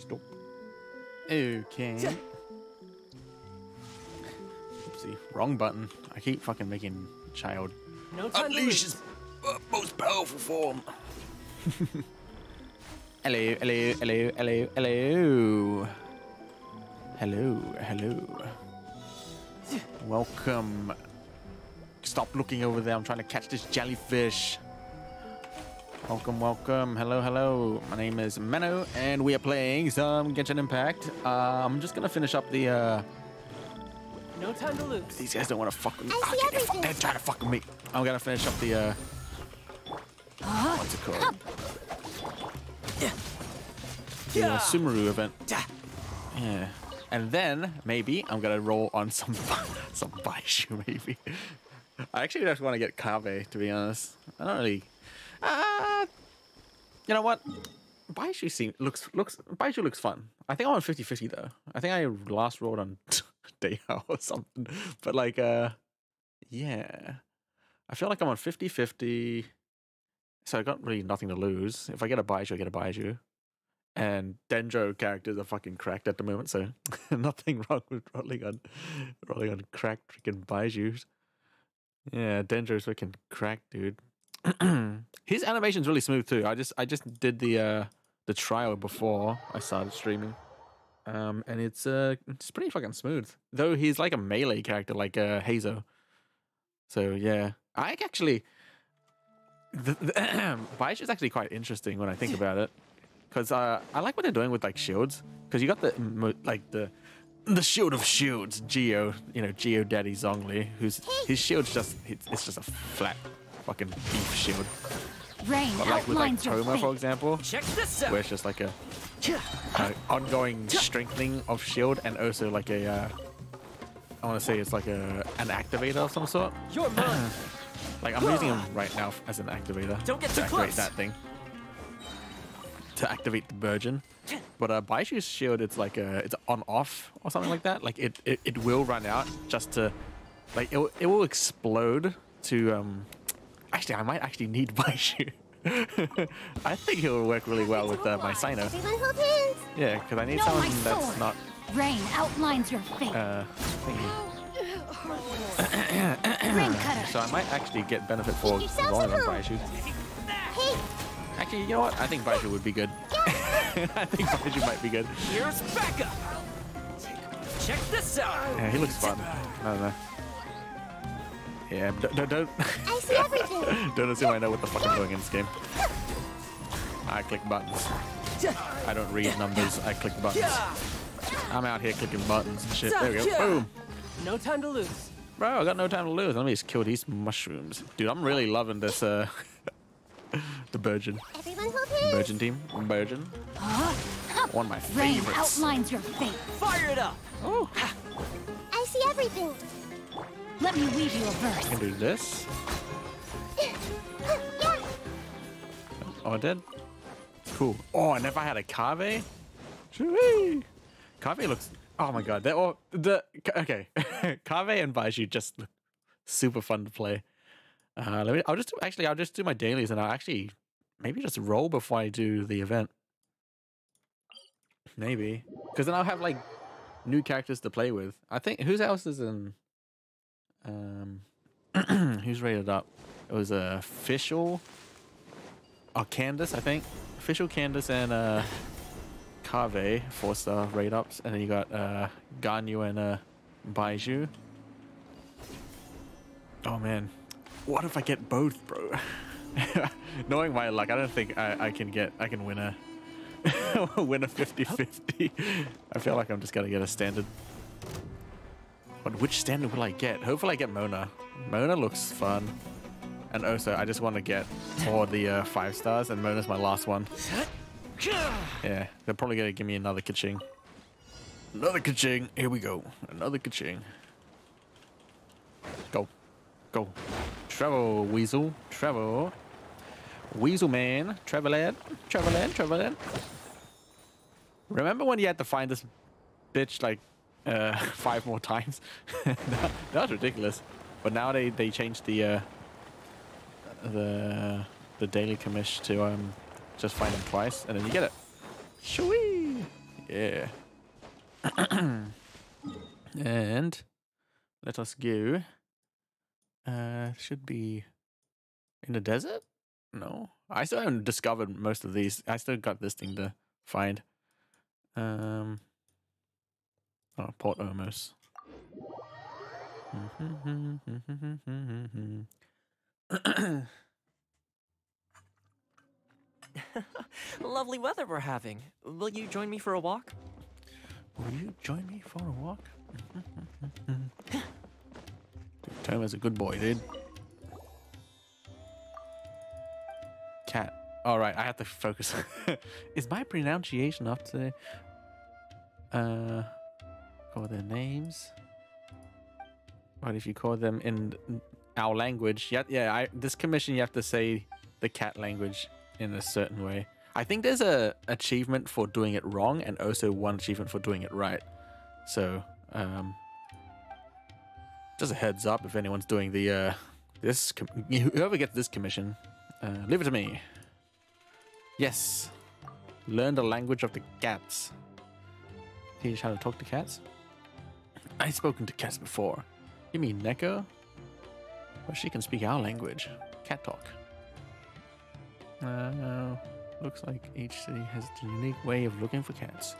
Stop. Okay. Oopsie. Wrong button. I keep fucking making child. No time Unleash his most powerful form. Hello, hello, hello, hello, hello. Hello, hello. Welcome. Stop looking over there. I'm trying to catch this jellyfish. Welcome, welcome. Hello, hello. My name is Menno, and we are playing some Genshin Impact. I'm just gonna finish up the. No time to lose. These guys don't want to fuck with me. They're trying to fuck with me. I'm gonna finish up the. What's it called? The Sumeru event. Yeah. And then maybe I'm gonna roll on some Baishu maybe. I actually just want to get Kave, to be honest. I don't really. You know what? Baishu looks fun. I think I'm on 50-50 though. I think I last rolled on Deihao or something. But like, yeah. I feel like I'm on 50-50. So I got really nothing to lose. If I get a Baishu, I get a Baishu. And Dendro characters are fucking cracked at the moment, so nothing wrong with rolling on cracked freaking Baijus. Yeah, Dendro's freaking cracked, dude. His animation's really smooth too. I just did the trial before I started streaming, and it's pretty fucking smooth. Though he's like a melee character, like Hazo. So yeah, I actually Baishu is actually quite interesting when I think about it. Because I like what they're doing with like shields. Because you got the shield of shields, Geo, Geo Daddy Zhongli, his shield's just it's just a flat fucking beef shield. Rain but like with like Toma, for example, where it's just like a ongoing strengthening of shield, and also like a I want to say it's like an activator of some sort. You're mine. Like I'm using him right now as an activator. Don't get to too activate close. that thing. To activate the Virgin, but Baishu's shield, it's like it's on off or something like that. Like it will run out just to, like it will explode to Actually, I might actually need Baishu. I think he'll work really well with my Sino. Yeah, because I need someone that's not. Rain outlines your fate. Rain cutter. So I might actually get benefit for rolling on Baishu. Actually, you know what? I think Baishu would be good. I think Baishu might be good. Here's backup. Check this out. Yeah, he looks fun. I don't know. Yeah, don't. I see everything. Don't assume I know what the fuck I'm doing in this game. I click buttons. I don't read numbers. I click buttons. I'm out here clicking buttons and shit. There we go. Boom. No time to lose. Bro, I got no time to lose. Let me just kill these mushrooms. Dude, I'm really loving this, the Virgin. Virgin team. Virgin. One of my Rain favorites. outlines your fate. Fire it up. Oh. I see everything. Let me weave you a I verse. can do this. Oh, I did? Cool. Oh, and if I had a Kave? Shoo-wee. Kave looks... Oh my god. They're all... Okay. Kave and Baishu just look super fun to play. I'll just do my dailies, and I'll actually maybe just roll before I do the event. Maybe. Because then I'll have like new characters to play with. I think... Whose else is in... who's rated up? It was Official... Oh, Candace, I think. Official, Candace, and Kave, 4-star rate ups. And then you got Ganyu and Baishu. Oh man. What if I get both, bro? Knowing my luck, I don't think I can win a win a 50-50. I feel like I'm just gonna get a standard. But which standard will I get? Hopefully I get Mona. Mona looks fun. And also, I just want to get all the 5 stars, and Mona's my last one. Yeah, they're probably going to give me another Kaching. Another Kaching. Here we go. Another Kaching. Go. Go. Travel, Weasel. Travel. Weasel man. Travelhead. Travelhead. Travelhead. Remember when you had to find this bitch like 5 more times? That was ridiculous. But now they changed the daily commish to just find him twice, and then you get it. Shoo-wee! Yeah. And let us go. Should be in the desert? No. I still haven't discovered most of these. I still got this thing to find. Oh, Port almost. Lovely weather we're having. Will you join me for a walk? Will you join me for a walk? Dude, Toma's a good boy, dude. Cat. All right, I have to focus. Is my pronunciation up to? Call their names. What if you call them in our language? Yeah. This commission you have to say the cat language in a certain way. I think there's a achievement for doing it wrong and also one achievement for doing it right. So, just a heads up if anyone's doing the whoever gets this commission, leave it to me. Yes, learn the language of the cats. Teach how to talk to cats. I've spoken to cats before. You mean Neko? Well, she can speak our language. Cat talk. Looks like each city has a unique way of looking for cats.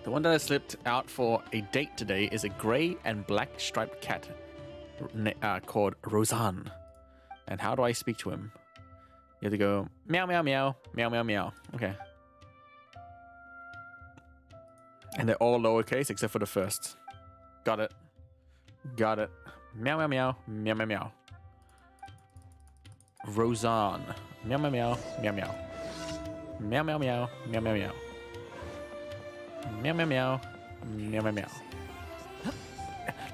The one that I slipped out for a date today is a grey and black striped cat called Roseanne. And how do I speak to him? You have to go meow, meow, meow, meow, meow, meow. Okay. And they're all lowercase except for the first. Got it. Got it. Meow, meow, meow, meow, meow, meow. Roseanne. Meow, meow, meow, meow, meow. Meow, meow, meow, meow, meow, meow. Meow, meow, meow, meow, meow, meow.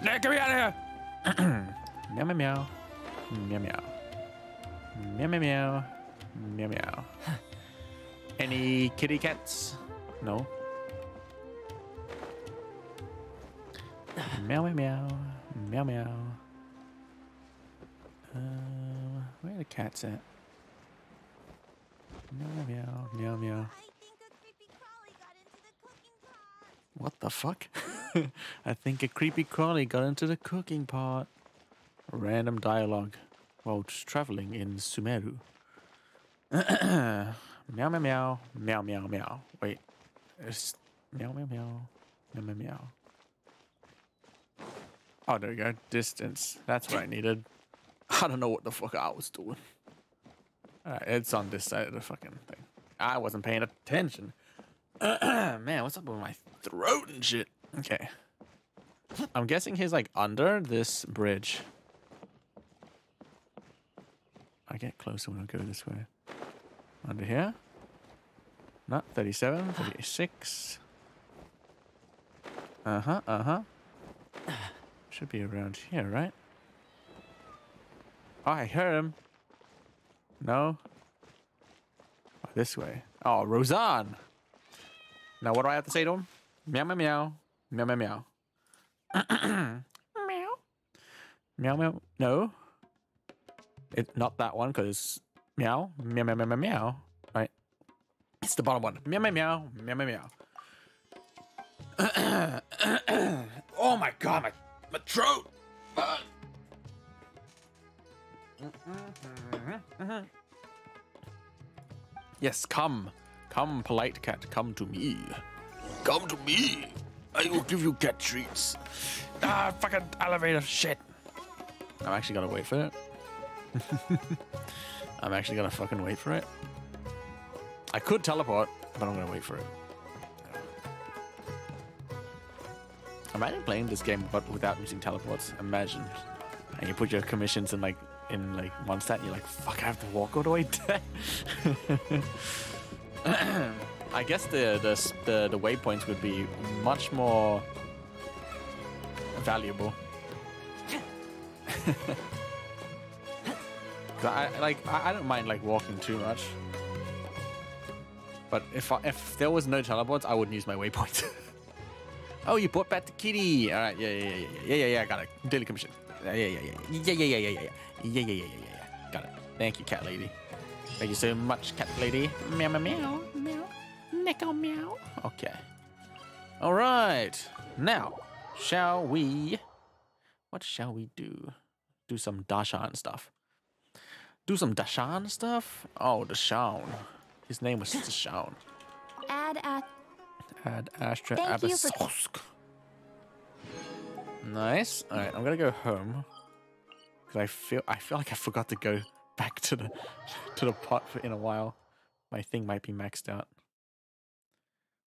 No, get me out of here! Meow, meow, meow, meow, meow. Meow, meow, meow, meow, meow. Any kitty cats? No. Meow, meow, meow, meow, meow. Where are the cats at? Meow, meow, meow, meow. What the fuck? I think a creepy crawly got into the cooking pot. Random dialogue while traveling in Sumeru. Meow, meow, meow, meow, meow, meow. Wait. It's meow, meow, meow, meow, meow, meow. Oh, there we go. Distance. That's what I needed. I don't know what the fuck I was doing. Alright, it's on this side of the fucking thing. I wasn't paying attention. Man, what's up with my throat and shit? Okay. I'm guessing he's like under this bridge. I get closer when I go this way. Under here? Not 37, 36. Should be around here, right? Oh, I heard him. No? Oh, this way. Oh, Roseanne! Now, what do I have to say to him? Meow, meow, meow. Meow, meow, meow. Meow. Meow, meow. No. It's not that one, because meow. Meow, meow, meow, meow, meow. Right. It's the bottom one. Meow, meow, meow. Meow, meow, meow. Oh my god, my throat! Yes, come. Come, polite cat, come to me. Come to me. I will give you cat treats. Ah, fucking elevator shit. I'm actually gonna wait for it. I'm actually gonna fucking wait for it. I could teleport, but I'm gonna wait for it. Imagine playing this game but without using teleports. Imagine. And you put your commissions in like one stat and you're like, fuck, I have to walk all the way there. I guess the waypoints would be much more valuable. I don't mind like walking too much, but if there was no teleports, I wouldn't use my waypoints. Oh, you bought back the kitty. All right, yeah. I got it. Daily commission. Yeah. Got it. Thank you, cat lady. Thank you so much, cat lady. Meow, meow, meow, meow. Neko, meow. Okay. All right. Now, shall we? What shall we do? Do some Darshan stuff. Do some Darshan stuff? Oh, Darshan. His name was Darshan. Add Astra Abasosk. Nice. All right, I'm gonna go home because I feel like I forgot to go back to the pot in a while. My thing might be maxed out.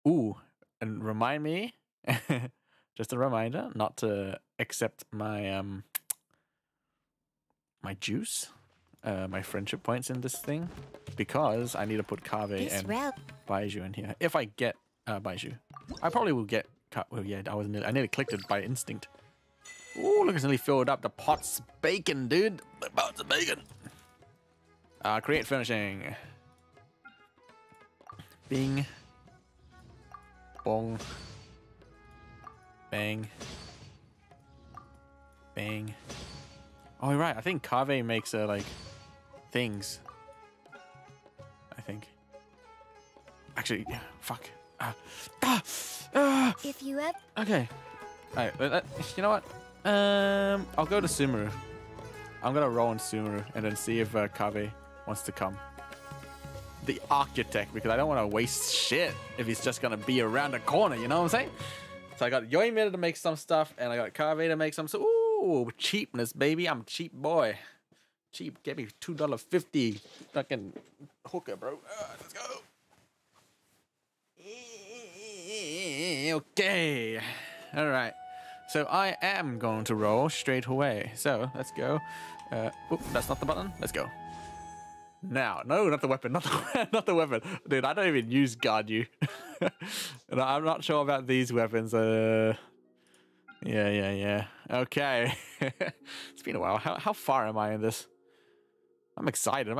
Ooh, and remind me, just a reminder, not to accept my my juice, my friendship points in this thing, because I need to put Kave and Baiju in here. If I get Baiju, I probably will get. Oh yeah, I nearly clicked it by instinct. Ooh, look, it's nearly filled up. The pot's bacon, dude. The pot's bacon. Create furnishing. Bing. Bong. Bang. Bang. Oh, you're right. I think Kave makes like things. I think. Actually, fuck. If you have... Okay. All right. You know what? I'll go to Sumeru. I'm gonna roll in Sumeru and then see if Kave wants to come. The architect, because I don't want to waste shit if he's just gonna be around the corner. You know what I'm saying? So I got Yoimiya to make some stuff, and I got Kave to make some. So ooh, cheapness, baby. I'm a cheap boy. Cheap. Get me $2.50. Fucking hooker, bro. Let's go. Okay. All right. So I am going to roll straight away. So let's go. Oop, that's not the button. Let's go. Now, no, not the weapon, not the weapon, dude. I don't even use guard you. And I'm not sure about these weapons. Yeah. Okay. It's been a while. How far am I in this? I'm excited.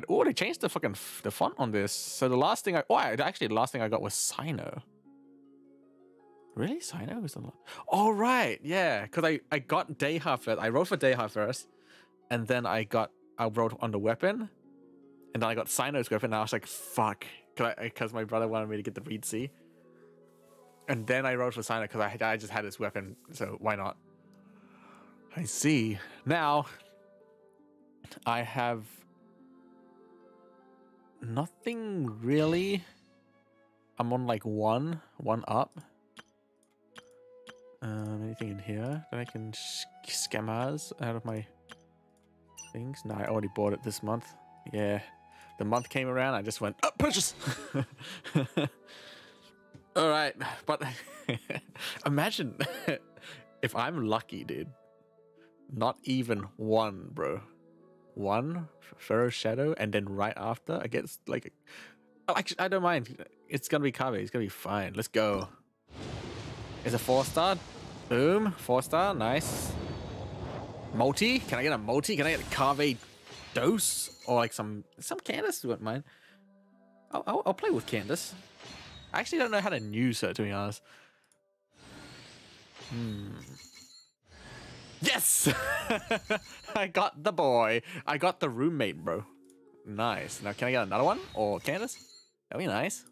Oh, they changed the fucking the font on this. So the last thing the last thing I got was Sino. Really? Sino was the last? Oh, right. Yeah. Because I got Deha first. I wrote for Deha first. And then I wrote on the weapon. And then I got Sino's weapon. And I was like, fuck. Because my brother wanted me to get the Reed C. And then I wrote for Sino because I just had this weapon. So why not? I see. Now, I have nothing really. I'm on like one up. Anything in here that I can scammers out of my things? No, I already bought it this month. Yeah, the month came around. I just went, oh, purchase. All right, but imagine if I'm lucky, dude. Not even one, bro. One Pharaoh Shadow, and then right after I get like, oh, actually, I don't mind. It's gonna be Kave. It's gonna be fine. Let's go. It's a 4-star. Boom, 4-star. Nice. Multi. Can I get a multi? Can I get a Kave dose or like some Candace? Wouldn't mind. I'll play with Candace. I actually don't know how to use her, to be honest. Yes! I got the boy. I got the roommate, bro. Nice. Now, can I get another one? Or Candace? That'd be nice.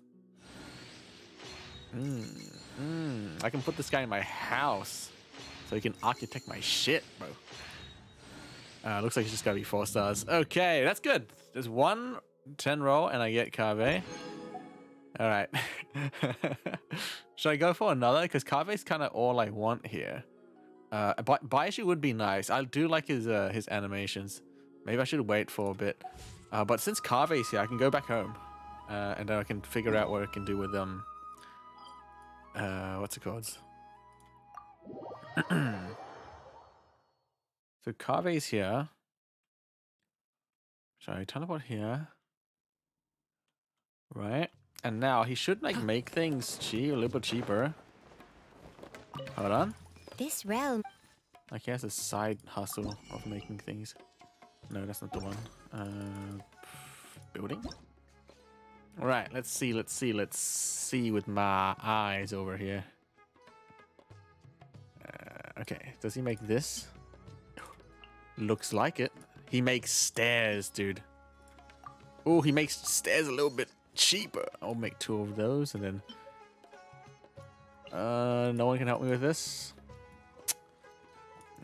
I can put this guy in my house so he can architect my shit, bro. Looks like it's just gotta be 4 stars. Okay, that's good. There's 1 10 roll and I get Kave. All right. Should I go for another? Because Kave's kind of all I want here. But Baishu would be nice. I do like his animations. Maybe I should wait for a bit. But since Kave's here, I can go back home. And then I can figure out what I can do with them. What's it called? So Kave's here. Shall I teleport here? Right. And now he should like make things cheap, a little bit cheaper. Hold on. This realm. Like he has a side hustle of making things. No, that's not the one. Building. All right. Let's see with my eyes over here. Okay, does he make this? Looks like it. He makes stairs, dude. Oh, he makes stairs a little bit cheaper. I'll make 2 of those and then... no one can help me with this.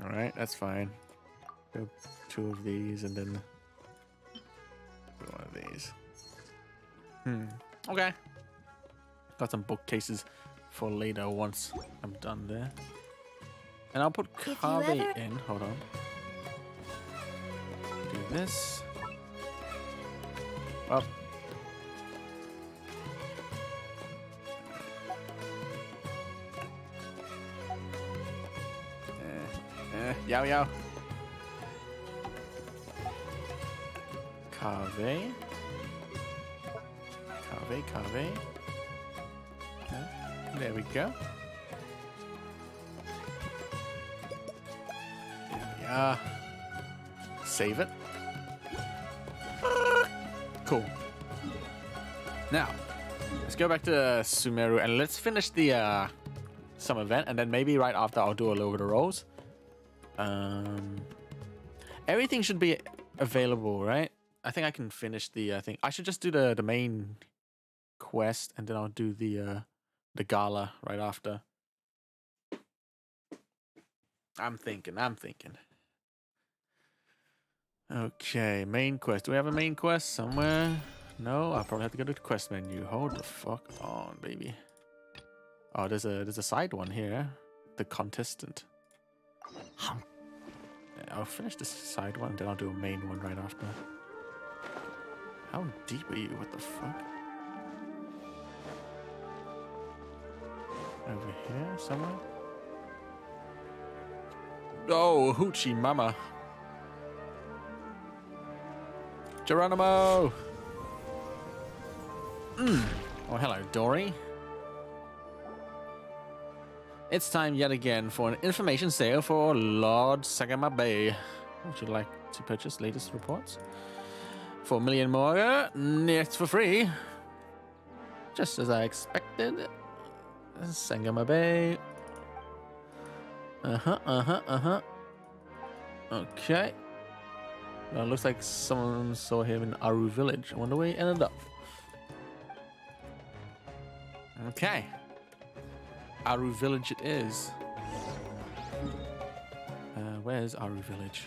Alright, that's fine. Go 2 of these and then... 1 of these. Okay. Got some bookcases for later once I'm done there. And I'll put Kave in. Hold on. Do this. Up. Yow yow. Kave. Kave. There we go. There we are. Save it. Cool. Now, let's go back to Sumeru and let's finish the some event, and then maybe right after I'll do a little bit of rolls. Everything should be available, right? I think I can finish the thing. I should just do the main quest, and then I'll do the gala right after. I'm thinking. Okay, main quest. Do we have a main quest somewhere? No, I'll probably have to go to the quest menu. Hold the fuck on, baby. Oh, there's a side one here. The contestant. Yeah, I'll finish this side one, then I'll do a main one right after. How deep are you? What the fuck? Over here somewhere? Oh, hoochie mama. Geronimo! Oh, hello, Dory. It's time yet again for an information sale for Lord Sagama Bay. Would you like to purchase latest reports? 4 million more, it's for free. Just as I expected. Sagama Bay. Okay. Well, looks like someone saw him in Aru Village. I wonder where he ended up. Okay. Aru Village it is. Where's Aru Village?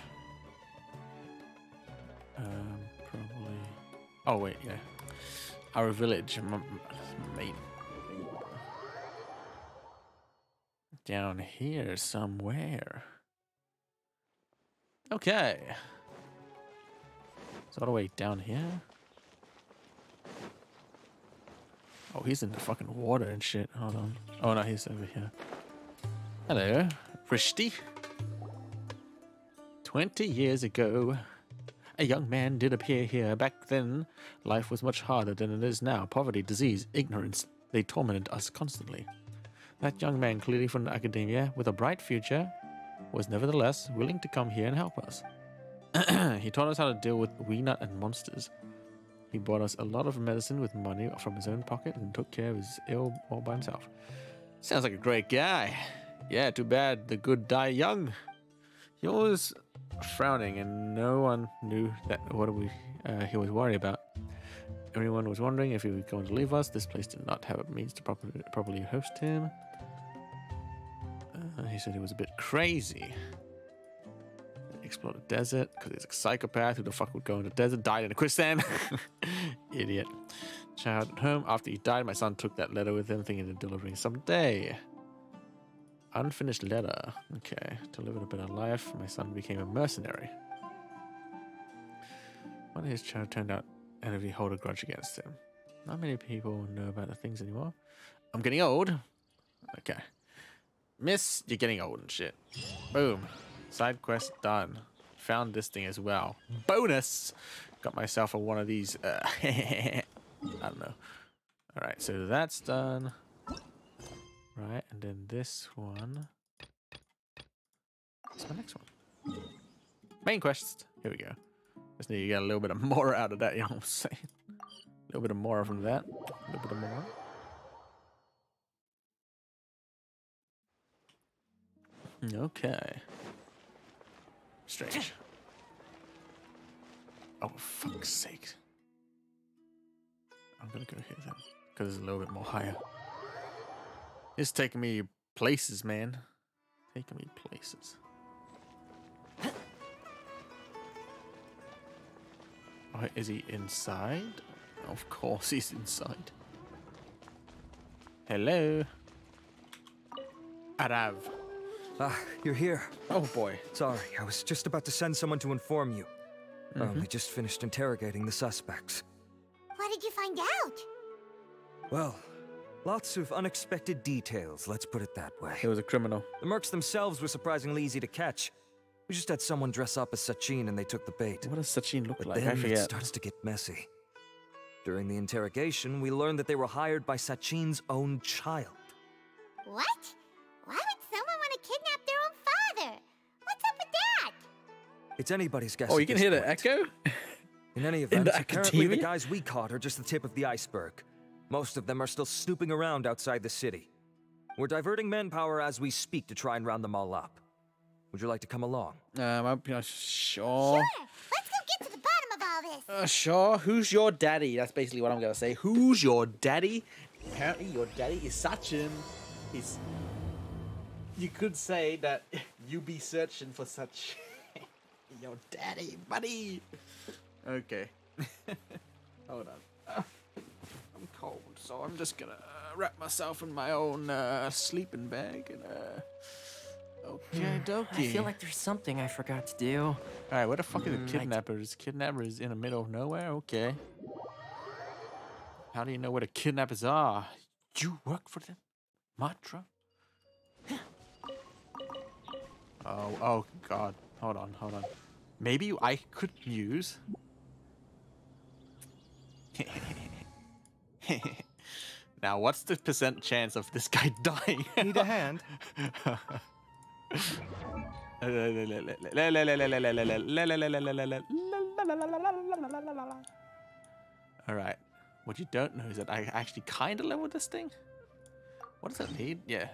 Probably... Oh, wait, yeah. Aru Village. Mate. Down here somewhere. Okay. It's all the way down here. Oh, he's in the fucking water and shit. Hold on. Oh, no, he's over here. Hello, Rishti. 20 years ago, a young man did appear here. Back then, life was much harder than it is now. Poverty, disease, ignorance, they tormented us constantly. That young man, clearly from the academia, with a bright future, was nevertheless willing to come here and help us. He taught us how to deal with Weenut and monsters. He bought us a lot of medicine with money from his own pocket and took care of his ill all by himself. Sounds like a great guy. Yeah, too bad the good die young. He was frowning and no one knew that he was worried about. Everyone was wondering if he was going to leave us. This place did not have a means to properly host him. He said he was a bit crazy. Explored the desert because he's a psychopath. Who the fuck would go in the desert? Died in a quicksand. Idiot. Child at home. After he died, my son took that letter with him, thinking of delivering someday. Unfinished letter. Okay. To live a better life, my son became a mercenary. One of his child turned out and if he hold a grudge against him. Not many people know about the things anymore. I'm getting old. Okay. Miss, you're getting old and shit. Boom. Side quest done. Found this thing as well. Bonus! Got myself a one of these. I don't know. Alright, so that's done. Right, and then this one. What's my next one? Main quest. Here we go. Just need to get a little bit of more out of that, you know what I'm saying? A little bit of more from that. A little bit of more. Okay. Strange. Oh, for fuck's sake. I'm gonna go here then, because it's a little bit more higher. It's taking me places, man. Taking me places. Oh, is he inside? Of course he's inside. Hello. Arav. Ah, you're here. Oh boy. Sorry, I was just about to send someone to inform you. We just finished interrogating the suspects. What did you find out? Well, lots of unexpected details, let's put it that way. He was a criminal. The mercs themselves were surprisingly easy to catch. We just had someone dress up as Sachin and they took the bait. What does Sachin look But like? I then it forget. starts to get messy. During the interrogation, we learned that they were hired by Sachin's own child. What? Why would someone want to kidnap their own father? What's up with that? It's anybody's guess. Oh, you at can this hear the point. echo? In any In event, the apparently the academia? guys we caught are just the tip of the iceberg. Most of them are still snooping around outside the city. We're diverting manpower as we speak to try and round them all up. Would you like to come along? I'm sure. Sure. Let's go get to the bottom of all this. Sure. Who's your daddy? That's basically what I'm gonna say. Who's your daddy? Apparently, your daddy is Sachin. He's. You could say that you be searching for such. Your daddy, buddy. Okay. Hold on. I'm cold, so I'm just gonna wrap myself in my own sleeping bag and Okay, dokie. I feel like there's something I forgot to do. All right, where the fuck are the kidnappers? Kidnapper is in the middle of nowhere. Okay. How do you know where the kidnappers are? You work for them, Matra? Oh God. Hold on. Maybe I could use. Now, what's the % chance of this guy dying? Need a hand? All right. What you don't know is that I actually kind of leveled this thing. What does it need? Yeah.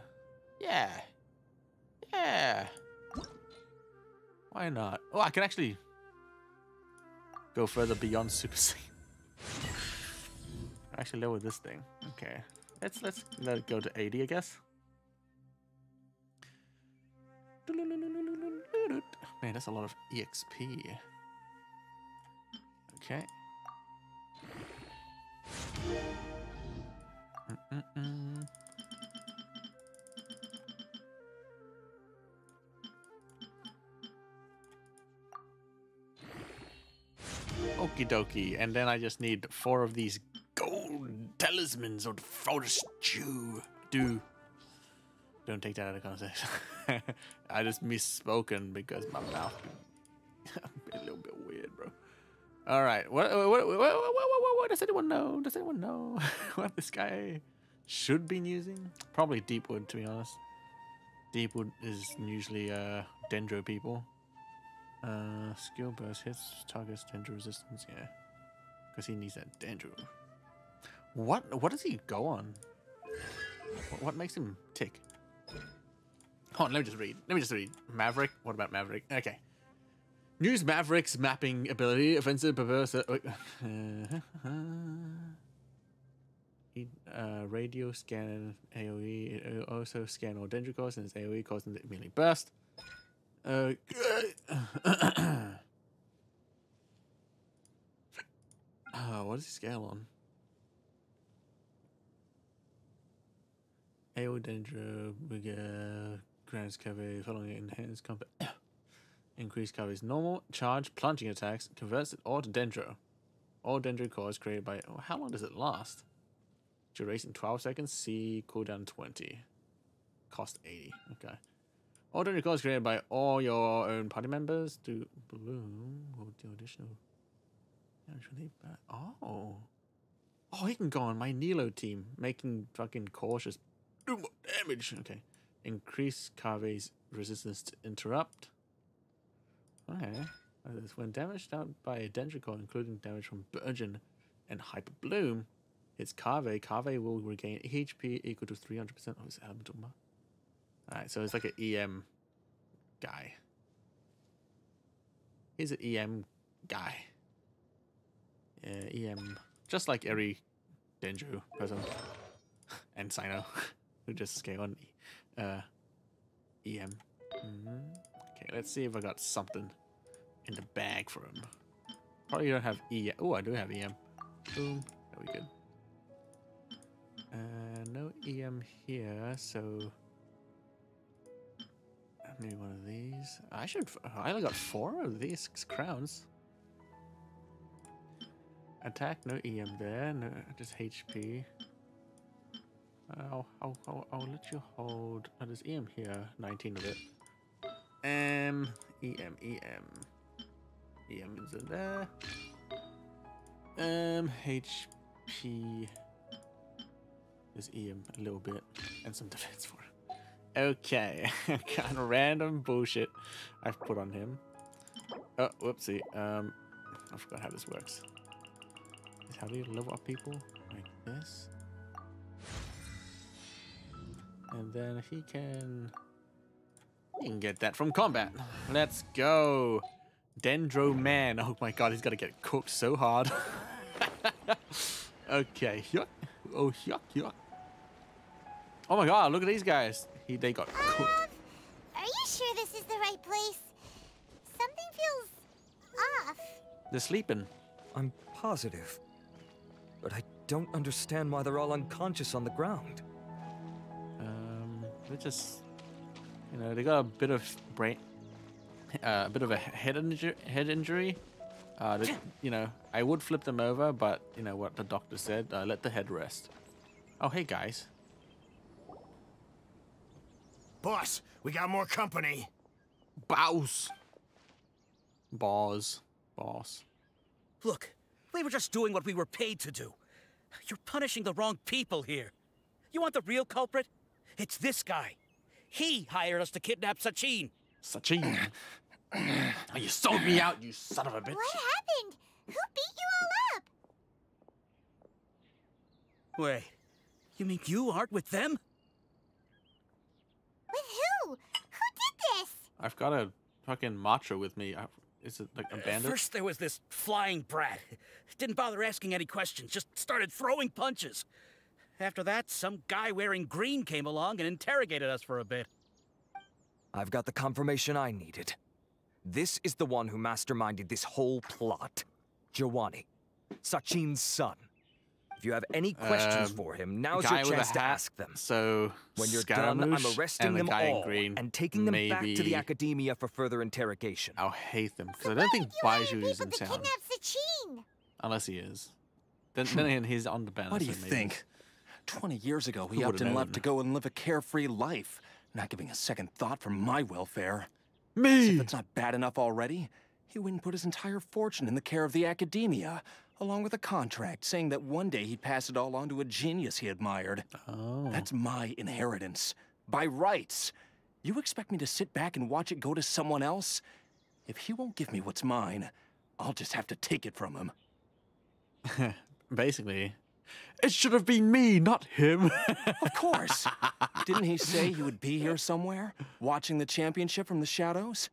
Why not? Oh, I can actually go further beyond Super Saiyan. Actually level this thing. Okay. Let's let it go to 80, I guess. Man, that's a lot of EXP. Okay. Okie dokie. And then I just need 4 of these gold talismans or the forest stew. Don't take that out of context. I just misspoken because my mouth a little bit weird, bro. All right. What does anyone know? Does anyone know what this guy should be using? Probably Deepwood, to be honest. Deepwood is usually Dendro people. Skill burst hits targets Dendro resistance. Yeah, because he needs that Dendro. What does he go on? What makes him tick? Hold on, let me just read. Maverick. What about Maverick? Okay. Use Maverick's mapping ability. Offensive perverse. Radio scan AoE. It also scan all Dendro cores and its AoE causing it immediately burst. What is he scale on? AoE Dendro, bigger, grants cover, following enhanced combat. Increased cover is normal. Charge, plunging attacks, converts it all to Dendro. All Dendro cores created by. Oh, how long does it last? Duration 12 seconds. C cooldown 20. Cost 80. Okay. All Dendro cores created by all your own party members do bloom or do additional. Oh, he can go on my Nilo team, making fucking cautious. Do more damage. Okay. Increase Kave's resistance to interrupt. Okay. When damaged out by a Dendro core, including damage from Burgeon and Hyper Bloom, hits Kave will regain HP equal to 300% of his elemental mark. Alright, so it's like an EM guy. He's an EM guy. Yeah, EM. Just like every Dendro person. And Sino. Who just scale on EM. Okay, let's see if I got something in the bag for him. Probably don't have EM. Oh, I do have EM. Boom. There we go. No EM here, so maybe one of these. I only got 4 of these crowns. Attack, no EM there, no, just HP. I'll let you hold. Oh, there's EM here, 19 of it. EM is in there. HP. There's EM a little bit and some defense for him. Okay, kind of random bullshit I've put on him. Oh, whoopsie. I forgot how this works. How do you level up people like this? And then he can get that from combat. Let's go. Dendro Man. Oh my god, he's got to get cooked so hard. Okay. Yuck. Oh, yuck, yuck. Oh my god, look at these guys. They got cooked. Are you sure this is the right place? Something feels off. They're sleeping. I'm positive. But I don't understand why they're all unconscious on the ground. They're just, you know, they got a bit of a bit of a head injury. You know, I would flip them over, but you know what the doctor said, let the head rest. Oh, hey guys. Boss, we got more company. Boss. Look, we were just doing what we were paid to do. You're punishing the wrong people here. You want the real culprit? It's this guy. He hired us to kidnap Sachin. Sachin? Oh, you sold me out, you son of a bitch. What happened? Who beat you all up? Wait, you mean you aren't with them? With who? Who did this? I've got a fucking macho with me. Is it like a bandit? First there was this flying brat. Didn't bother asking any questions, just started throwing punches. After that, some guy wearing green came along and interrogated us for a bit. I've got the confirmation I needed. This is the one who masterminded this whole plot. Jawani, Sachin's son. If you have any questions for him, now's your chance to ask them. So, when you're done, I'm arresting them all and taking them back to the academia for further interrogation. I'll hate them, because So I don't think why did you Baiju hire is in people to town. kidnap Sachin? Unless he is. Then he's on the banner. What do you so maybe. think? 20 years ago, Who he upped would've and left known? to go and live a carefree life, not giving a second thought for my welfare. As Me! if it's not bad enough already, he wouldn't put his entire fortune in the care of the academia, along with a contract saying that one day he'd pass it all on to a genius he admired. Oh. That's my inheritance. By rights. You expect me to sit back and watch it go to someone else? If he won't give me what's mine, I'll just have to take it from him. Basically, it should have been me, not him. Of course. Didn't he say he would be here somewhere, watching the championship from the shadows?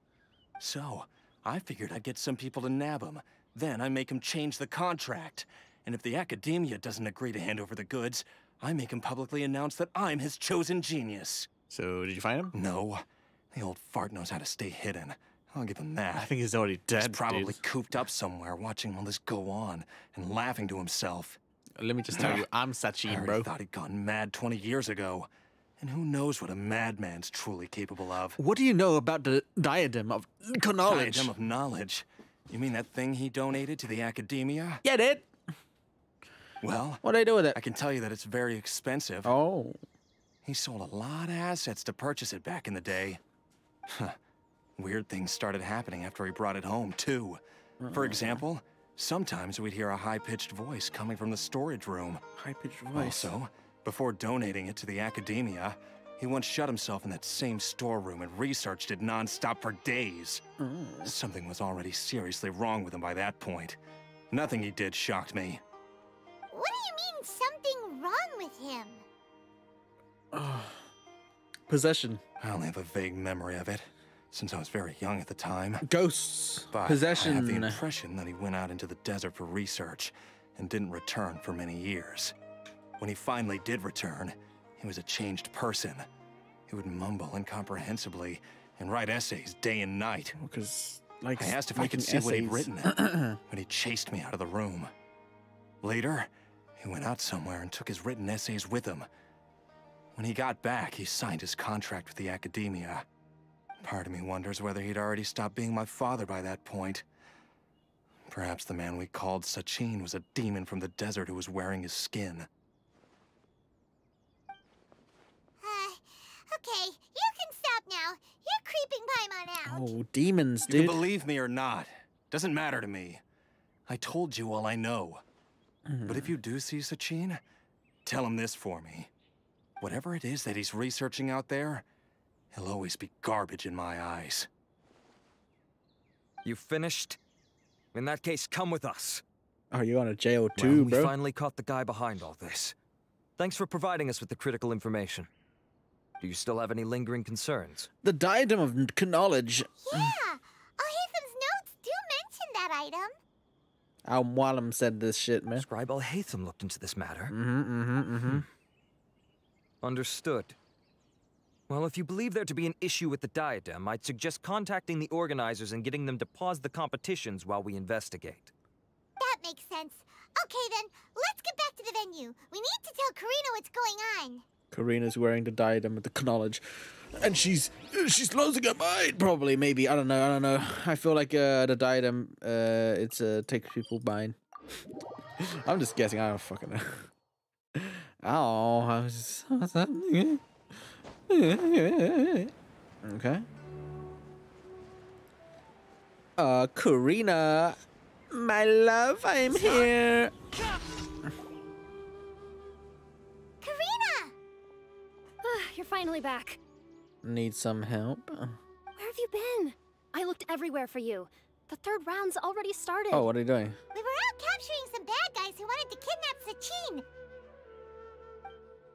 So, I figured I'd get some people to nab him. Then I make him change the contract. And if the academia doesn't agree to hand over the goods, I make him publicly announce that I'm his chosen genius. So, did you find him? No. The old fart knows how to stay hidden. I'll give him that. I think he's already dead. He's probably dude. cooped up somewhere, watching all this go on, and laughing to himself. Let me just tell you, I'm I Sachin, already bro. thought he'd gone mad 20 years ago. And who knows what a madman's truly capable of. What do you know about the diadem of knowledge? Diadem of knowledge? You mean that thing he donated to the academia? Get it? Well, What do they do with it? I can tell you that it's very expensive. Oh. He sold a lot of assets to purchase it back in the day. Huh. Weird things started happening after he brought it home, too. For example, sometimes we'd hear a high-pitched voice coming from the storage room. High-pitched voice. Also, before donating it to the academia, he once shut himself in that same storeroom and researched it non-stop for days. Something was already seriously wrong with him by that point. Nothing he did shocked me. What do you mean something wrong with him? Possession. I only have a vague memory of it. since I was very young at the time. Ghosts. But I Possession. have the impression that he went out into the desert for research and didn't return for many years. When he finally did return, he was a changed person. He would mumble incomprehensibly and write essays day and night. Because, like, I asked if I could see what he'd written, but he chased me out of the room. Later, he went out somewhere and took his written essays with him. When he got back, he signed his contract with the academia. Part of me wonders whether he'd already stopped being my father by that point. Perhaps the man we called Sachin was a demon from the desert who was wearing his skin. Okay, you can stop now. You're creeping Paimon out. Oh, demons, You dude. can believe me or not. Doesn't matter to me. I told you all I know. But if you do see Sachin, tell him this for me. Whatever it is that he's researching out there, he'll always be garbage in my eyes. You finished? In that case, come with us. Oh, you're going to jail too, We bro. finally caught the guy behind all this. Thanks for providing us with the critical information. Do you still have any lingering concerns? The diadem of knowledge. Yeah, Al-Haytham's notes do mention that item. Al-Mualim said this shit, man. Scribe Al-Haytham looked into this matter. Mm-hmm. Understood. Well, if you believe there to be an issue with the diadem, I'd suggest contacting the organizers and getting them to pause the competitions while we investigate. That makes sense. Okay then, let's get back to the venue. We need to tell Karina what's going on. Karina's wearing the diadem of the knowledge. And she's losing her mind, probably, maybe. I don't know. I feel like the diadem, it's takes people's mind. I'm just guessing. I don't fucking know. Oh, what's happening? Okay. Karina, my love, I'm here. Karina! You're finally back. Need some help? Where have you been? I looked everywhere for you. The third round's already started. Oh, what are you doing? We were out capturing some bad guys who wanted to kidnap Sachin.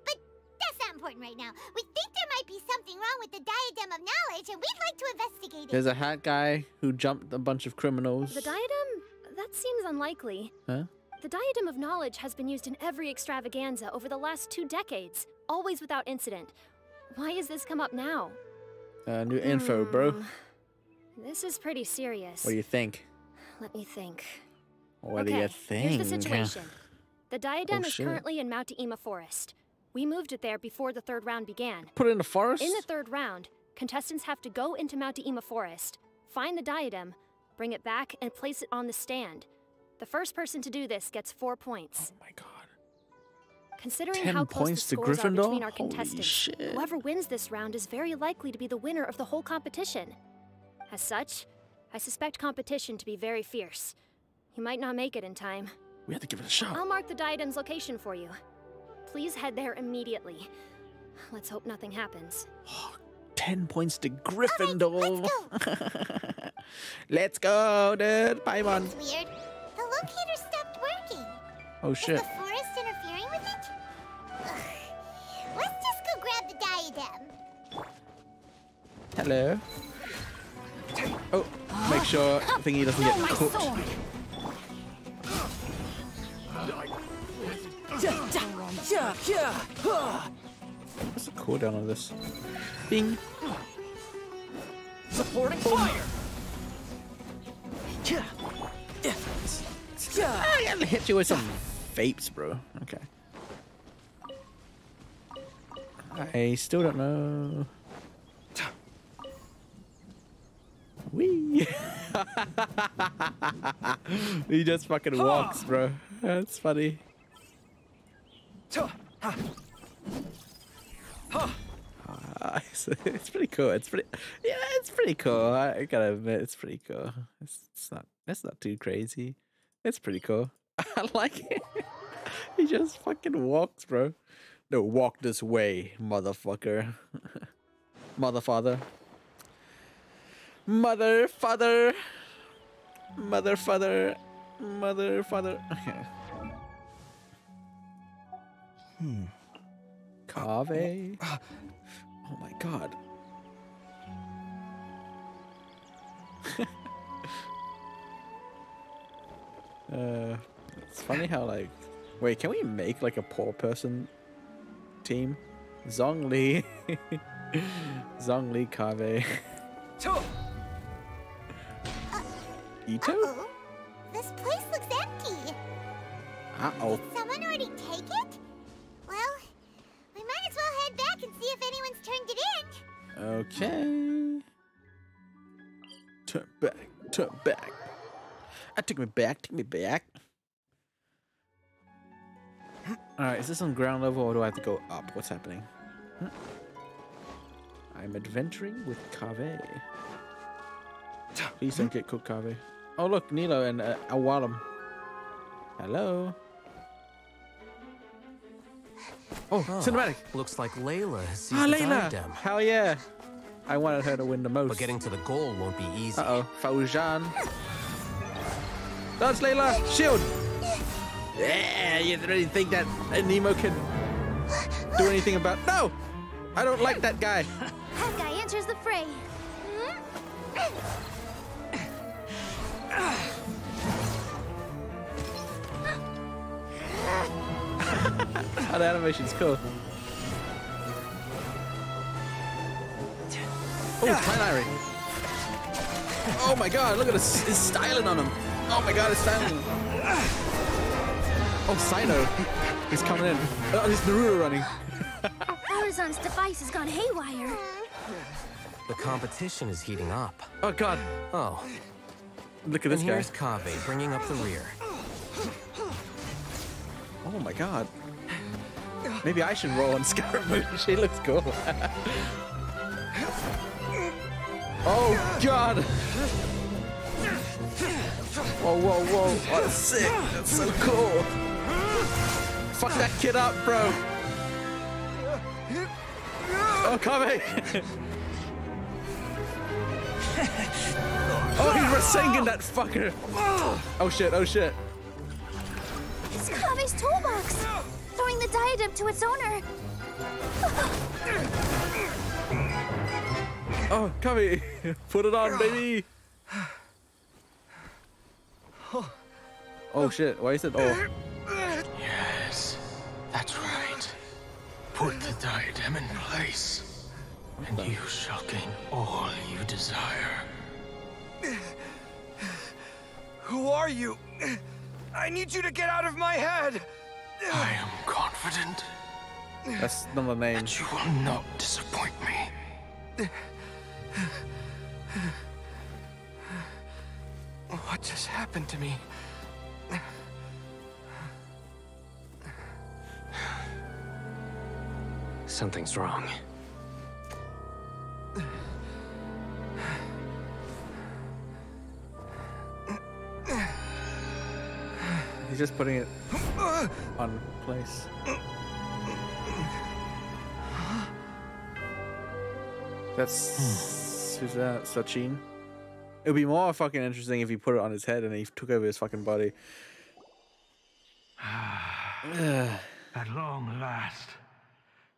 But that's not important right now. We think there might be something wrong with the Diadem of Knowledge, and we'd like to investigate it. There's a hat guy who jumped a bunch of criminals. The diadem? That seems unlikely. Huh? The Diadem of Knowledge has been used in every extravaganza over the last 2 decades, always without incident. Why has this come up now? New info, bro. This is pretty serious. What do you think? Let me think. What do you think? Here's the situation. The diadem Oh, is shit. currently in Mount Ima Forest. We moved it there before the third round began. Put it in the forest? In the third round, contestants have to go into Mount Ima Forest, find the diadem, bring it back, and place it on the stand. The first person to do this gets 4 points. Oh my god. Considering 10 how close points the to scores are Gryffindor? between our Holy contestants, shit. whoever wins this round is very likely to be the winner of the whole competition. As such, I suspect competition to be very fierce. You might not make it in time. We have to give it a shot. I'll mark the diadem's location for you. Please head there immediately. Let's hope nothing happens. 10 points to Gryffindor. let's Let's go, dude. Paimon. That's weird. The locator stopped working. Oh shit. Is the forest interfering with it? Ugh. Let's just go grab the diadem. Hello. Oh, make sure thingy doesn't get cooked. What's the cooldown on this? Bing. Supporting fire! I gotta hit you with some vapes, bro. Okay. I still don't know. Wee. He just fucking walks, bro. That's funny. It's pretty cool. It's pretty, yeah, it's pretty cool. I gotta admit, it's pretty cool. It's not too crazy. It's pretty cool. I like it. He just fucking walks, bro. No, walk this way, motherfucker. Motherfather. Motherfather. Motherfather. Motherfather. Cave. Oh my god. It's funny how like, wait, can we make like a poor person team? Zhongli, Zhongli, Kave, Ito. Uh-oh. This place looks empty. Uh-oh. Did someone already take it? Well, we might as well head back and see if anyone's turned it in. Okay. Turn back. Turn back. I took me back. Take me back. Alright, is this on ground level or do I have to go up? What's happening? I'm adventuring with Kave. Please don't get cooked, Kave. Oh look, Nilo and Awalam. Hello. Oh, cinematic. Looks like Layla has seized Ah, the Layla. diadem. Hell yeah. I wanted her to win the most. But getting to the goal won't be easy. Uh-oh, Faujan. Dodge, Layla! Shield! Yeah, you really think that Nemo can do anything about... No! I don't like that guy. That guy enters the fray. Oh, the animation's cool. Oh, Time Iron. Oh my god, look at this. It's styling on him. Oh my god, it's styling. Oh, Sino. He's coming in. Oh, there's Naruto running. Horizon's device has gone haywire. The competition is heating up. Oh god. Oh, Look at this and guy. here's Kave bringing up the rear. Oh my god. Maybe I should roll on Scaramouche. She looks cool. Oh god. Whoa, whoa, whoa. Oh, that's sick. That's so cool. Fuck that kid up, bro. Oh, Kame. Oh, he's Rasengan that fucker. Oh shit, oh shit. It's Kave's toolbox. Throwing the diadem to its owner. Oh, Kame. Put it on, baby. Oh shit, why is it oh? Yes, that's right. Put the diadem in place, and you shall gain all you desire. Who are you? I need you to get out of my head! I am confident That's not the name. that you will not disappoint me. What just happened to me? Something's wrong. He's just putting it on place. That's who's that? Sachin. It would be more fucking interesting if he put it on his head and he took over his fucking body. At long last,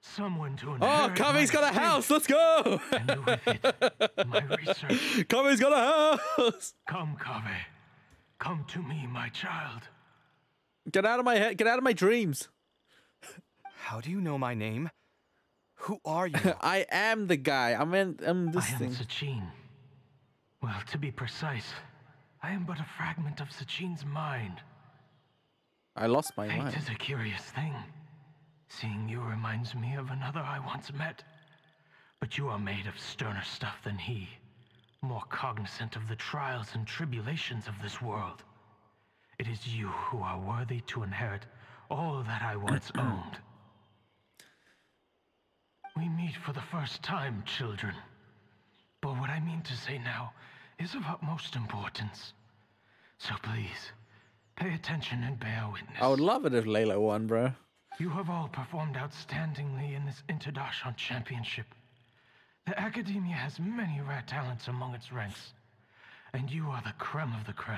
someone to Oh, inherit Kame's my got a faith, house. Let's go. and with it, my research. Kame's got a house. Come, Kave. Come to me, my child. Get out of my head. Get out of my dreams. How do you know my name? Who are you? I am the guy. I'm this I am thing. Sachin. Well, to be precise, I am but a fragment of Sachin's mind. I lost my Fate mind. is a curious thing. Seeing you reminds me of another I once met. But you are made of sterner stuff than he. More cognizant of the trials and tribulations of this world. It is you who are worthy to inherit all that I once owned. We meet for the first time, children. But what I mean to say now is of utmost importance. So please, pay attention and bear witness. I would love it if Layla won, bro. You have all performed outstandingly in this Interdarshan championship. The Academia has many rare talents among its ranks, and you are the creme of the creme.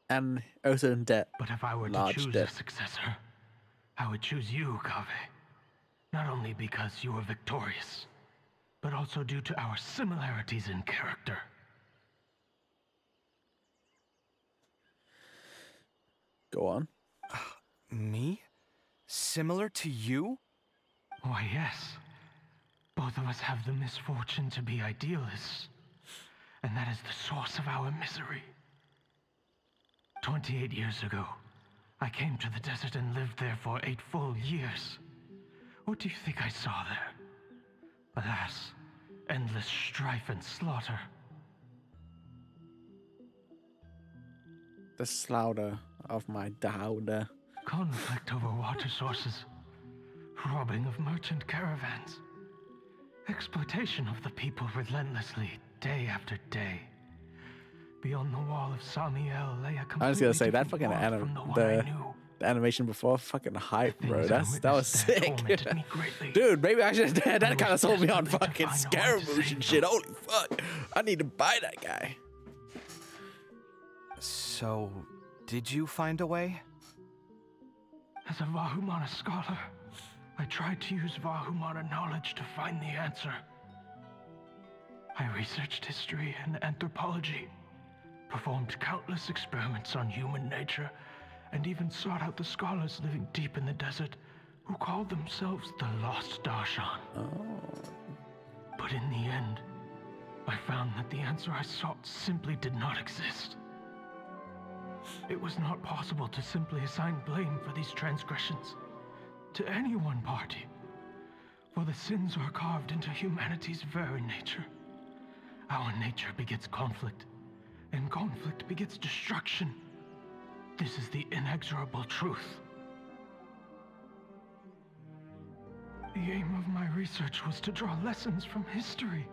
And also in debt. But if I were to Large choose debt. a successor, I would choose you, Kave. Not only because you were victorious, but also due to our similarities in character. Go on. Me? Similar to you? Why, yes. Both of us have the misfortune to be idealists. And that is the source of our misery. 28 years ago, I came to the desert and lived there for 8 full years. What do you think I saw there? Alas, endless strife and slaughter. The slaughter of my daughter. Conflict over water sources. Robbing of merchant caravans. Exploitation of the people relentlessly, day after day. Beyond the wall of Samiel lay a I was gonna completely say that different fucking world from the one I knew. the animation before fucking hype, bro. Things I That was witnessed there sick. tormented me greatly. Dude, maybe I should. That I kind of wish sold me on desperately to fucking find a way to Scaramouche save and shit. them. Holy fuck! I need to buy that guy. So, did you find a way? As a Vahumana scholar, I tried to use Vahumana knowledge to find the answer. I researched history and anthropology, performed countless experiments on human nature, and even sought out the scholars living deep in the desert who called themselves the Lost Darshan. But in the end, I found that the answer I sought simply did not exist. It was not possible to simply assign blame for these transgressions to any one party, for the sins are carved into humanity's very nature. Our nature begets conflict, and conflict begets destruction. This is the inexorable truth. The aim of my research was to draw lessons from history.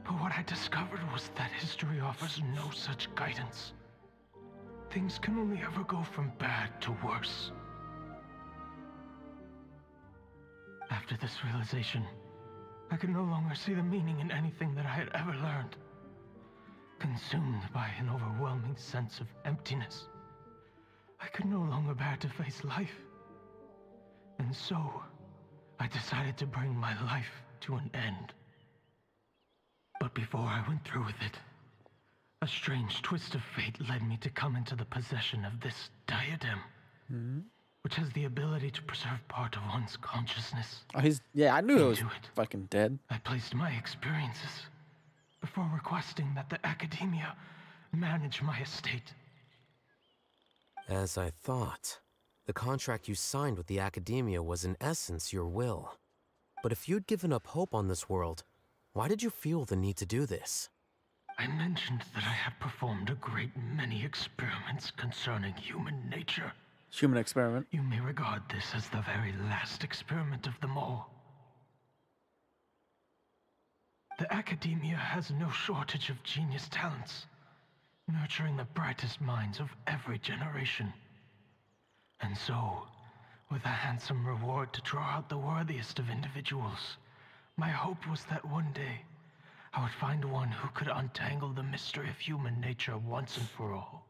But what I discovered was that history offers no such guidance. Things can only ever go from bad to worse. After this realization, I could no longer see the meaning in anything that I had ever learned. Consumed by an overwhelming sense of emptiness, I could no longer bear to face life. And so, I decided to bring my life to an end. But before I went through with it, a strange twist of fate led me to come into the possession of this diadem, which has the ability to preserve part of one's consciousness. Oh, yeah, I knew he was Into it, fucking dead. I placed my experiences before requesting that the academia manage my estate. As I thought, the contract you signed with the academia was in essence your will. But if you'd given up hope on this world, why did you feel the need to do this? I mentioned that I had performed a great many experiments concerning human nature. Human experiment. You may regard this as the very last experiment of them all. The academia has no shortage of genius talents, nurturing the brightest minds of every generation. And so, with a handsome reward to draw out the worthiest of individuals, my hope was that one day, I would find one who could untangle the mystery of human nature once and for all,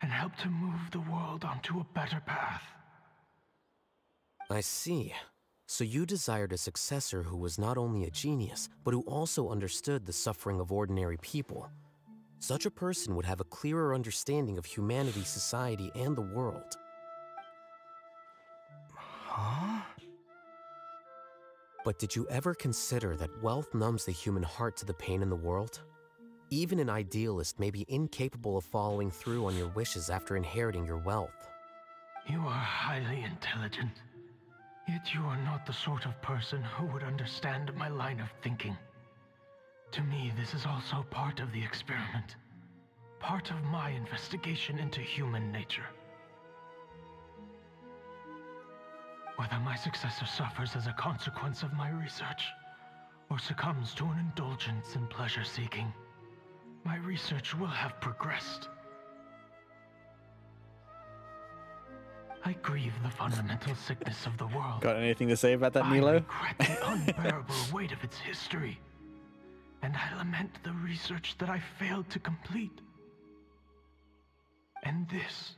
and help to move the world onto a better path. I see. So you desired a successor who was not only a genius, but who also understood the suffering of ordinary people. Such a person would have a clearer understanding of humanity, society, and the world. Huh? But did you ever consider that wealth numbs the human heart to the pain in the world? Even an idealist may be incapable of following through on your wishes after inheriting your wealth. You are highly intelligent, yet you are not the sort of person who would understand my line of thinking. To me, this is also part of the experiment, part of my investigation into human nature. Whether my successor suffers as a consequence of my research, or succumbs to an indulgence in pleasure-seeking, my research will have progressed. I grieve the fundamental sickness of the world. Got anything to say about that, I Nilo? regret the unbearable weight of its history, and I lament the research that I failed to complete. And this,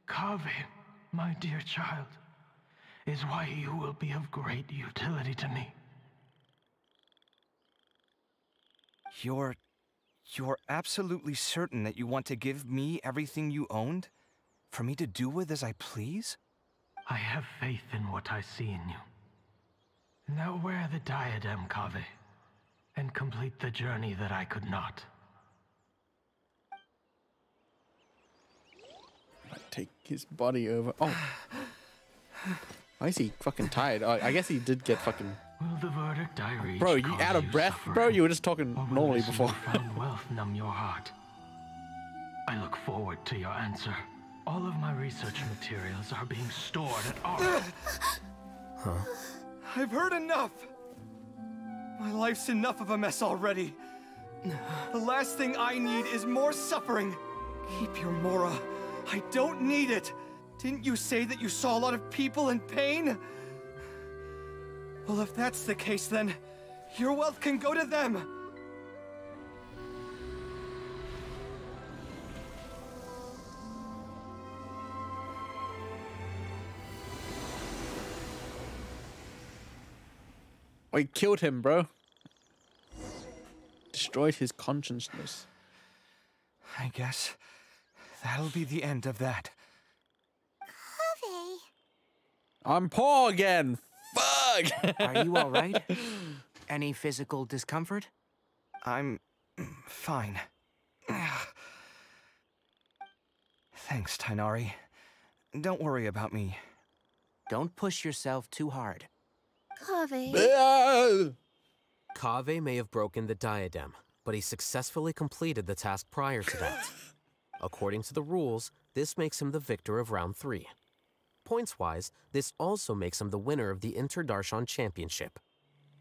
Kaveh, my dear child, is why you will be of great utility to me. You're absolutely certain that you want to give me everything you owned? For me to do with as I please? I have faith in what I see in you. Now wear the diadem, Kaveh, and complete the journey that I could not. Take his body over. Oh. Why is he fucking tired? Oh, I guess he did get fucking... Will the verdict I reach Bro, you out of breath? Bro, you were just talking normally before. Find wealth numb your heart. I look forward to your answer. All of my research materials are being stored at our... Huh? I've heard enough! My life's enough of a mess already. The last thing I need is more suffering. Keep your Mora. I don't need it. Didn't you say that you saw a lot of people in pain? Well, if that's the case, then your wealth can go to them. I killed him, bro. Destroyed his consciousness. I guess that'll be the end of that. Kaveh. I'm poor again. Fuck. Are you all right? Any physical discomfort? I'm fine. Thanks, Tainari. Don't worry about me. Don't push yourself too hard. Kaveh. Kaveh may have broken the diadem, but he successfully completed the task prior to that. According to the rules, this makes him the victor of round 3. Points-wise, this also makes him the winner of the Interdarshan Championship.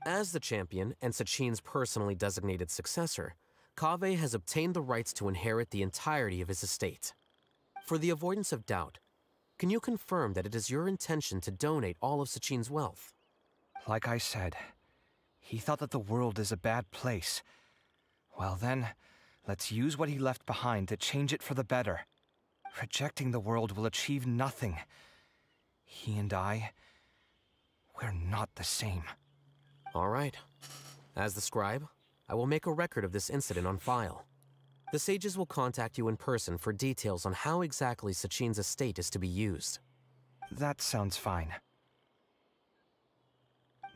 As the champion and Sachin's personally designated successor, Kaveh has obtained the rights to inherit the entirety of his estate. For the avoidance of doubt, can you confirm that it is your intention to donate all of Sachin's wealth? Like I said, he thought that the world is a bad place. Well then, let's use what he left behind to change it for the better. Rejecting the world will achieve nothing. He and I, we're not the same. All right. As the scribe, I will make a record of this incident on file. The sages will contact you in person for details on how exactly Sachin's estate is to be used. That sounds fine.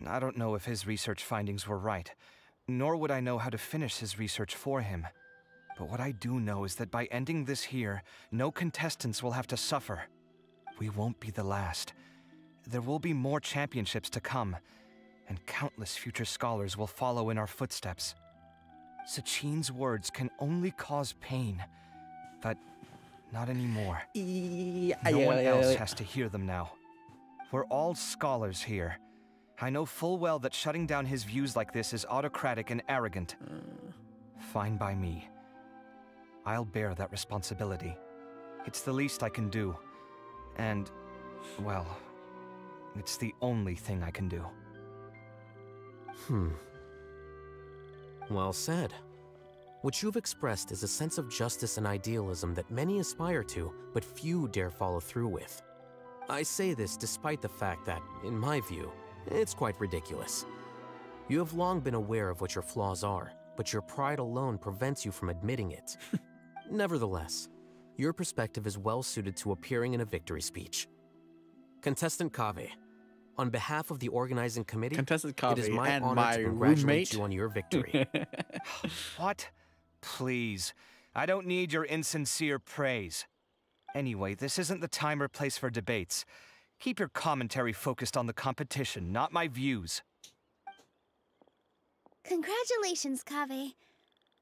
I don't know if his research findings were right, nor would I know how to finish his research for him. But what I do know is that by ending this here, no contestants will have to suffer. We won't be the last. There will be more championships to come, and countless future scholars will follow in our footsteps. Sachin's words can only cause pain, but not anymore. No one else has to hear them now. We're all scholars here. I know full well that shutting down his views like this is autocratic and arrogant. Fine by me. I'll bear that responsibility. It's the least I can do. And, well, it's the only thing I can do. Well said. What you've expressed is a sense of justice and idealism that many aspire to, but few dare follow through with. I say this despite the fact that, in my view, it's quite ridiculous. You have long been aware of what your flaws are, but your pride alone prevents you from admitting it. Nevertheless, your perspective is well suited to appearing in a victory speech. Contestant Kaveh, on behalf of the organizing committee, Contestant Kaveh it is my and honor my to congratulate roommate. you on your victory. What? Please. I don't need your insincere praise. Anyway, this isn't the time or place for debates. Keep your commentary focused on the competition, not my views. Congratulations, Kaveh.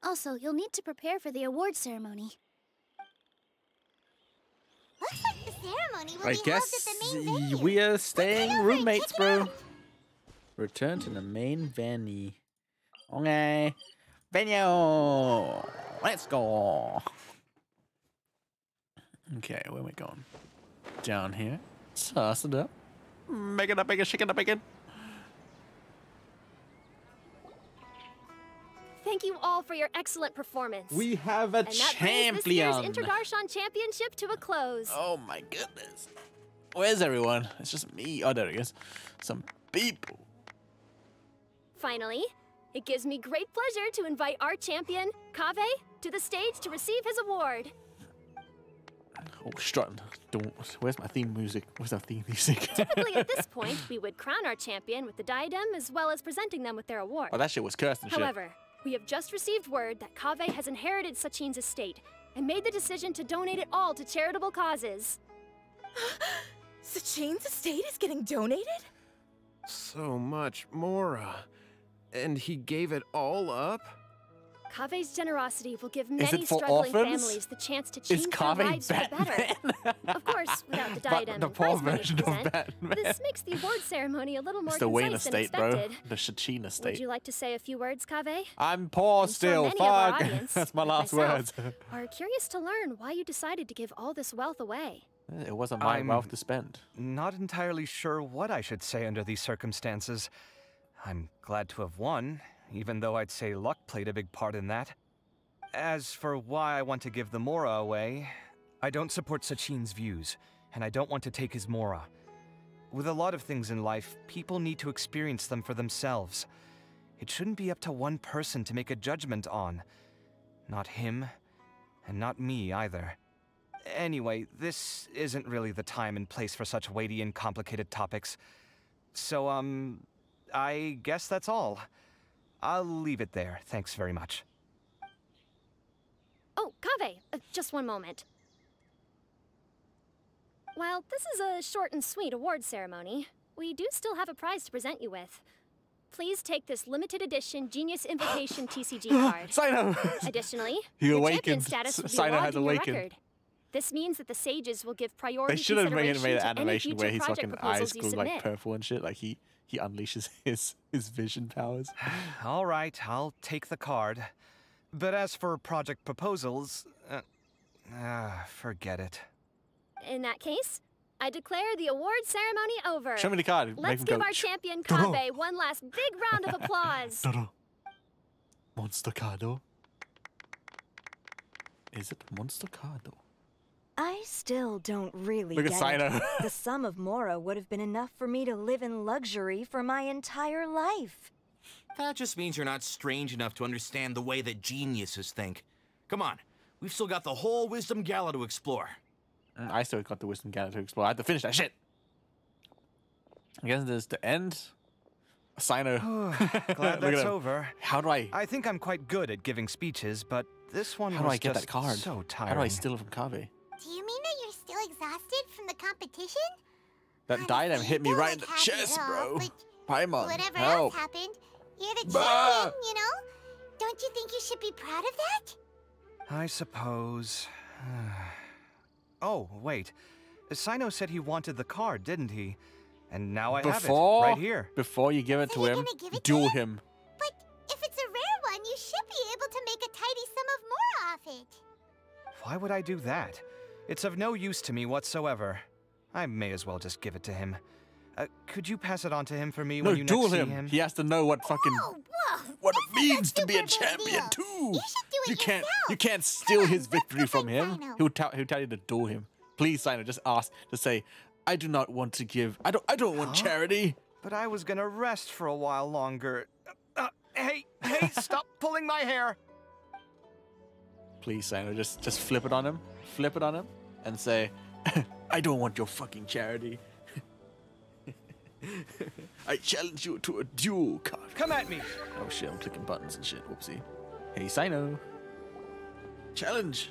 Also, you'll need to prepare for the award ceremony. Looks like the ceremony will I be held guess at the main venue. we are staying over and roommates, check it bro. out. Return to the main venue. Okay. Venue. Let's go. Okay, where are we going? Down here. Sauce it up. Make it up, make it, shake it up, make it. Thank you all for your excellent performance. We have a and that champion. brings this year's Interdarshan Championship to a close. Oh my goodness. Where's everyone? It's just me. Oh, there he is. Some people. Finally, it gives me great pleasure to invite our champion, Kaveh, to the stage to receive his award. Oh, strutting. Where's my theme music? Where's our theme music? Typically, at this point, we would crown our champion with the diadem as well as presenting them with their award. Oh, that shit was cursed and shit. However, we have just received word that Kaveh has inherited Sachin's estate and made the decision to donate it all to charitable causes. Sachin's estate is getting donated? So much, Mora. And he gave it all up? Kaveh's generosity will give Is many it for struggling orphans? families the chance to change their Kaveh lives for the better. Of course, without the diadem the and poor prize money to version of present, Batman. this makes the award ceremony a little more It's the Wayne concise than estate, bro. expected. The Sachin estate. Would you like to say a few words, Kaveh? I'm poor I'm sure still. many of our Fuck. audience, That's my like last myself, words. are curious to learn why you decided to give all this wealth away. It wasn't my wealth to spend. Not entirely sure what I should say under these circumstances. I'm glad to have won, even though I'd say luck played a big part in that. As for why I want to give the Mora away, I don't support Sachin's views, and I don't want to take his Mora. With a lot of things in life, people need to experience them for themselves. It shouldn't be up to one person to make a judgment on. Not him, and not me either. Anyway, this isn't really the time and place for such weighty and complicated topics. So, I guess that's all. I'll leave it there. Thanks very much. Oh, Kaveh, just one moment. While this is a short and sweet award ceremony, we do still have a prize to present you with. Please take this limited edition Genius Invocation TCG card. Sino! Additionally, He your awakened. champion status will be Sino logged has in your awakened. record. This means that the sages will give priority They should have made consideration an to any animation future where his project fucking proposals eyes you go submit. like purple and shit. Like he unleashes his vision powers. All right, I'll take the card. But as for project proposals, forget it. In that case, I declare the award ceremony over. Show me the card. Make Let's him give go, our champion Kaveh one last big round of applause. Monster Cardo. Is it Monster Cardo? I still don't really Look at get it. Sino. The sum of Mora would have been enough for me to live in luxury for my entire life. That just means you're not strange enough to understand the way that geniuses think. Come on, we've still got the whole Wisdom Gala to explore. I still got the Wisdom Gala to explore. I had to finish that shit. I guess this is the end. Sino. Glad that's over. How do I think I'm quite good at giving speeches, but this one How do was I get just that card? so tiring. How do I steal it from Kaveh? Do you mean that you're still exhausted from the competition? That diadem hit me right in the happy chest, at all, bro. but Paimon, whatever help. else happened, you're the Bah! champion, you know? Don't you think you should be proud of that? I suppose. Oh, wait. Sino said he wanted the card, didn't he? And now I have it, right here. Before you give it to him, duel him. But if it's a rare one, you should be able to make a tidy sum of more off it. Why would I do that? It's of no use to me whatsoever. I may as well just give it to him. Could you pass it on to him for me No, when you duel next see him. him? He has to know what fucking what it means to be a champion too. You can't steal his victory from him. He'll tell you to duel him. Please, Sino, just ask to say, I do not want to give. I don't want charity. But I was gonna rest for a while longer. Hey, stop pulling my hair. Please, Sino, just flip it on him. Flip it on him and say, I don't want your fucking charity. I challenge you to a duel, card. Come at me. Oh shit, I'm clicking buttons and shit. Whoopsie. Hey, Sino. Challenge.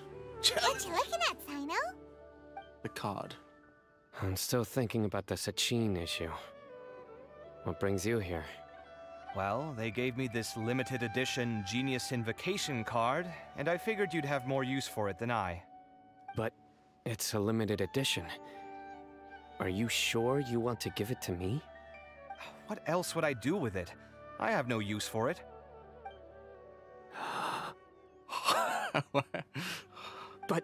What you looking at, Sino? The card. I'm still thinking about the Sachin issue. What brings you here? Well, they gave me this limited edition Genius Invocation card, and I figured you'd have more use for it than I. But it's a limited edition. Are you sure you want to give it to me? What else would I do with it? I have no use for it. But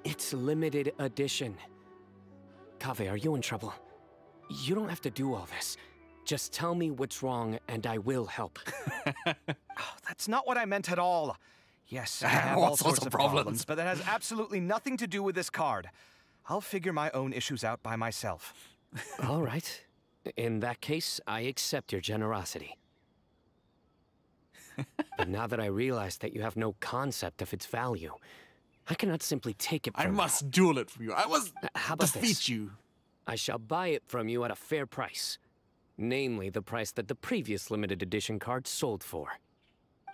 it's limited edition. Kaveh, are you in trouble? You don't have to do all this. Just tell me what's wrong and I will help. That's not what I meant at all. Yes, I have all sorts of problems, but that has absolutely nothing to do with this card. I'll figure my own issues out by myself. All right. In that case, I accept your generosity. But now that I realize that you have no concept of its value, I cannot simply take it from I you. must duel it from you. I must How about defeat this? you. I shall buy it from you at a fair price. Namely, the price that the previous limited edition card sold for.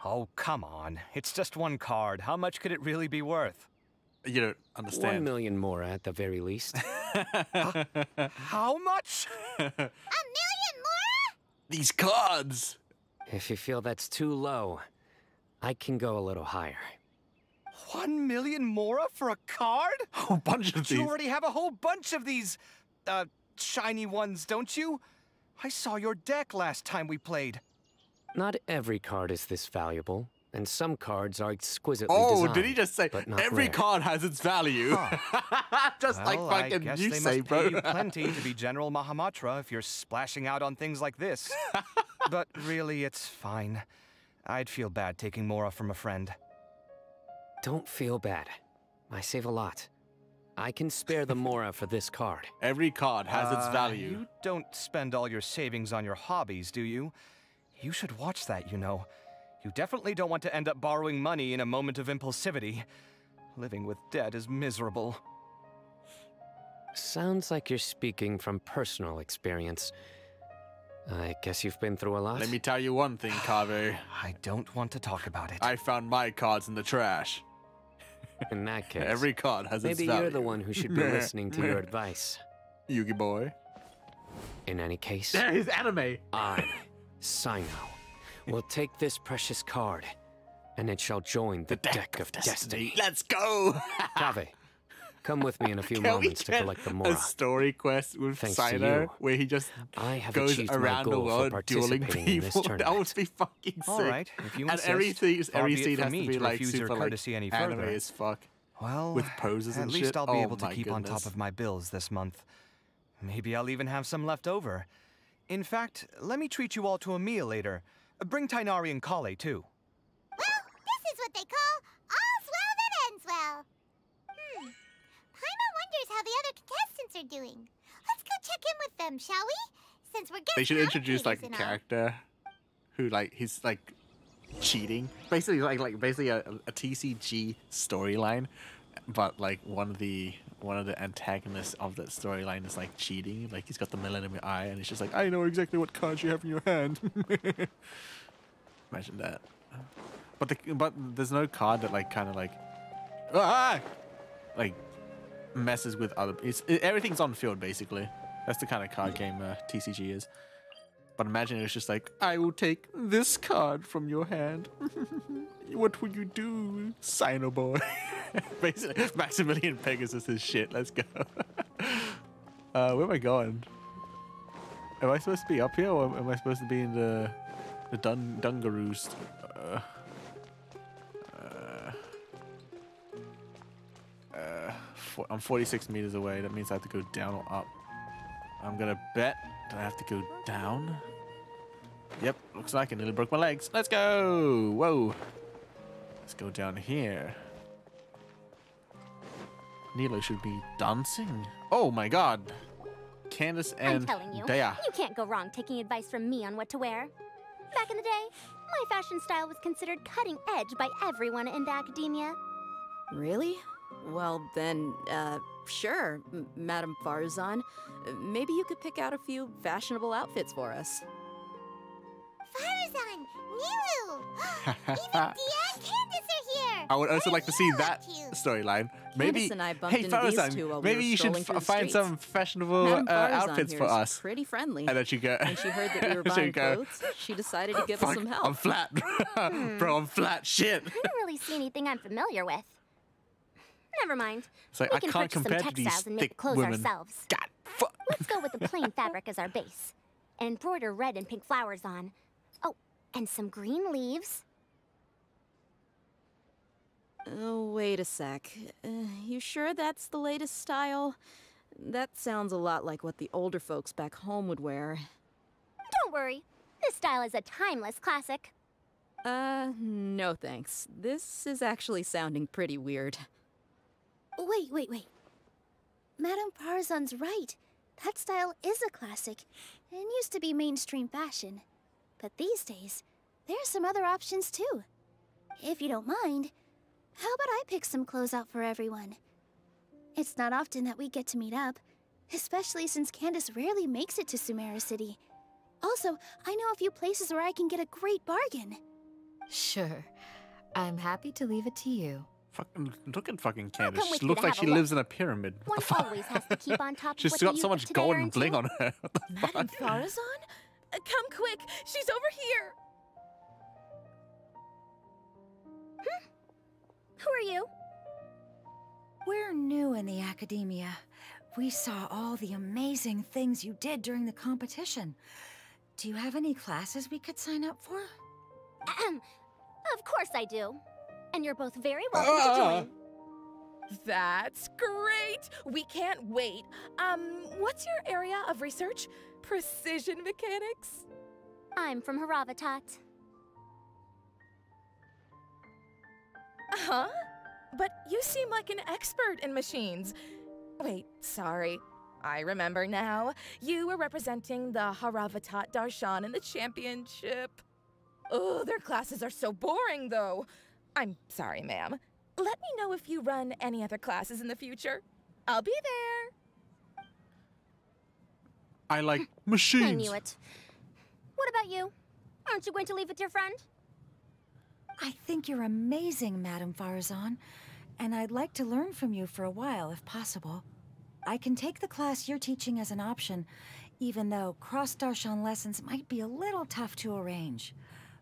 Oh, come on. It's just one card. How much could it really be worth? You don't understand. 1 million more at the very least. How much? $1 million more? These cards! If you feel that's too low, I can go a little higher. 1 million mora for a card? A whole bunch of these. You already have a whole bunch of these, shiny ones, don't you? I saw your deck last time we played. Not every card is this valuable, and some cards are exquisitely Oh, designed. did he just say but not every rare. card has its value? Just Well, like I fucking guess you they say, must bro. pay you plenty to be General Mahamatra if you're splashing out on things like this. But really, it's fine. I'd feel bad taking mora from a friend. Don't feel bad. I save a lot. I can spare the mora for this card. Every card has its value. You don't spend all your savings on your hobbies, do you? You should watch that, you know. You definitely don't want to end up borrowing money in a moment of impulsivity. Living with debt is miserable. Sounds like you're speaking from personal experience. I guess you've been through a lot. Let me tell you one thing, Kave. I don't want to talk about it. I found my cards in the trash. In that case, Every card has its maybe value. you're the one who should be listening to your advice. Yugi boy. In any case, There is anime. I, Sino, will take this precious card, and it shall join the deck of destiny. Let's go. Kave, come with me in a few Can we moments to get collect the a mora. story quest with Thanks to Sino you, where he just I have goes achieved my around the goal for world dueling participating in this people? That would tournament. be fucking sick. All right, if you and insist, every far be it scene from has me to be to like refuse your super courtesy like any anime further. as fuck. Well, with poses at and least shit. I'll be Oh able to my keep on top goodness. of my bills this month. Maybe I'll even have some left over. In fact, let me treat you all to a meal later. Bring Tainari and Kale, too. Well, this is what they call all's well that ends well. Paimon wonders how the other contestants are doing. Let's go check in with them, shall we? Since we're They should guest introduce like a allocations and all. character who like he's like cheating, basically like basically a TCG storyline, but like one of the antagonists of that storyline is like cheating. Like he's got the Millennium Eye, and he's just like, I know exactly what cards you have in your hand. Imagine that. But there's no card that like kind of like like messes with other. Everything's on field basically. That's the kind of card game TCG is. But imagine it was just like, I will take this card from your hand. What will you do, Sino boy? Basically, Maximilian Pegasus is shit. Let's go. Where am I going? Am I supposed to be up here, or am I supposed to be in the Dungaroos? I'm 46 meters away. That means I have to go down or up. I'm gonna bet that I have to go down. Yep, looks like I nearly broke my legs. Let's go! Whoa. Let's go down here. Nilo should be dancing. Oh my god. Candace and I'm telling you, Dea. you can't go wrong taking advice from me on what to wear. Back in the day, my fashion style was considered cutting edge by everyone in the academia. Really? Well, then, sure, Madame Farzan. Maybe you could pick out a few fashionable outfits for us. Farzan, Nilu, even Dea and Candace are here. I would also like to see that storyline. Maybe, Candace and I bumped hey into these Farazan, two while we maybe were you should strolling through the find streets. some fashionable Madame Farzan outfits here for is us. pretty friendly. And then you go. When she heard that we were So you buying go, clothes, she decided to give us Fuck, some help. I'm flat. Bro, I'm flat. Shit. I don't really see anything I'm familiar with. Never mind. It's like, we I can can't purchase some compare to these textiles and make thick clothes women. ourselves. God, Let's go with the plain fabric as our base. And embroider red and pink flowers on. Oh, and some green leaves. Oh, wait a sec. You sure that's the latest style? That sounds a lot like what the older folks back home would wear. Don't worry. This style is a timeless classic. No thanks. This is actually sounding pretty weird. Wait. Madame Farzan's right. That style is a classic and used to be mainstream fashion. But these days, there are some other options too. If you don't mind, How about I pick some clothes out for everyone? It's not often that we get to meet up, especially since Candace rarely makes it to Sumeru City. Also, I know a few places where I can get a great bargain. Sure. I'm happy to leave it to you. Fucking look at fucking Candace. come with She you looks to like have a she look. lives in a pyramid. What One the fuck? always has to keep on top of She's what got the so youth much of today gold are and into. bling on her. What the Madame fuck? Farazan? Come quick! She's over here! Who are you? We're new in the academia. We saw all the amazing things you did during the competition. Do you have any classes we could sign up for? Of course I do. And you're both very welcome to join. That's great! We can't wait. What's your area of research? Precision mechanics? I'm from Haravatat. Huh? But you seem like an expert in machines. Wait, sorry. I remember now. You were representing the Haravatat Darshan in the championship. Oh, their classes are so boring, though. I'm sorry, ma'am. Let me know if you run any other classes in the future. I'll be there. I like machines. I knew it. What about you? Aren't you going to leave with your friend? I think you're amazing, Madame Farazan, and I'd like to learn from you for a while, if possible. I can take the class you're teaching as an option, even though cross-Darshan lessons might be a little tough to arrange.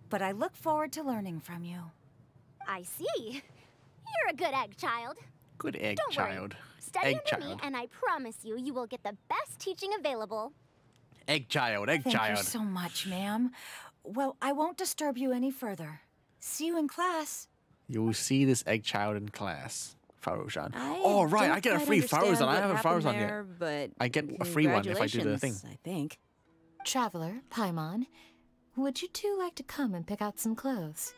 But I look forward to learning from you. I see. You're a good egg child. Good egg Don't child. worry. Study Egg under me, child. and I promise you, you will get the best teaching available. Egg child. Egg Thank child. you so much, ma'am. Well, I won't disturb you any further. See you in class. You will see this egg child in class. Farazan. I Oh, right. don't I get a quite free understand Farazan. I what haven't happened Farazan there, yet. but I get a free one if I do the thing. congratulations, I think. Traveler, Paimon, would you two like to come and pick out some clothes?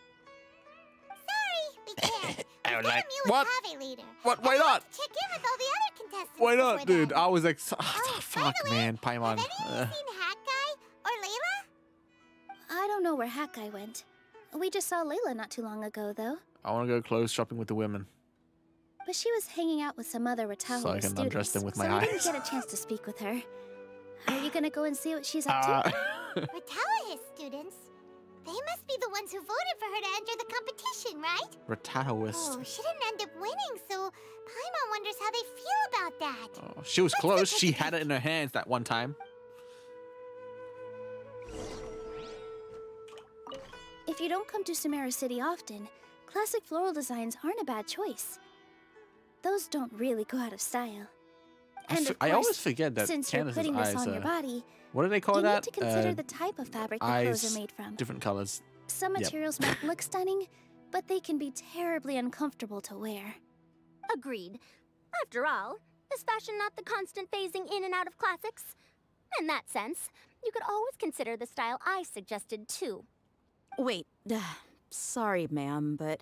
We can't. I would like. You What? with Kave later. What? Why not? Check in with all the other contestants. Why not, before dude? then. I was like, fuck, man. Paimon. Seen Hat Guy or Layla? I don't know where Hat Guy went. We just saw Layla not too long ago, though. I want to go clothes shopping with the women. But she was hanging out with some other Ratawa So I can students, undress them with my so we eyes. didn't get a chance to speak with her. Are you gonna go and see what she's up to? Ratawa students? They must be the ones who voted for her to enter the competition, right? Rataoist. Oh, she didn't end up winning, so Paimon wonders how they feel about that. Oh, she was close. She had it in her hands that one time. If you don't come to Sumeru City often, classic floral designs aren't a bad choice. Those don't really go out of style. And of I always course, forget that since you're Candace's putting this eyes on your body, what do they call you that? need to consider the type of fabric the clothes eyes, are made from. different colors. Some Yep. materials might look stunning, but they can be terribly uncomfortable to wear. Agreed. After all, is fashion not the constant phasing in and out of classics? In that sense, you could always consider the style I suggested too. Wait, sorry, ma'am, but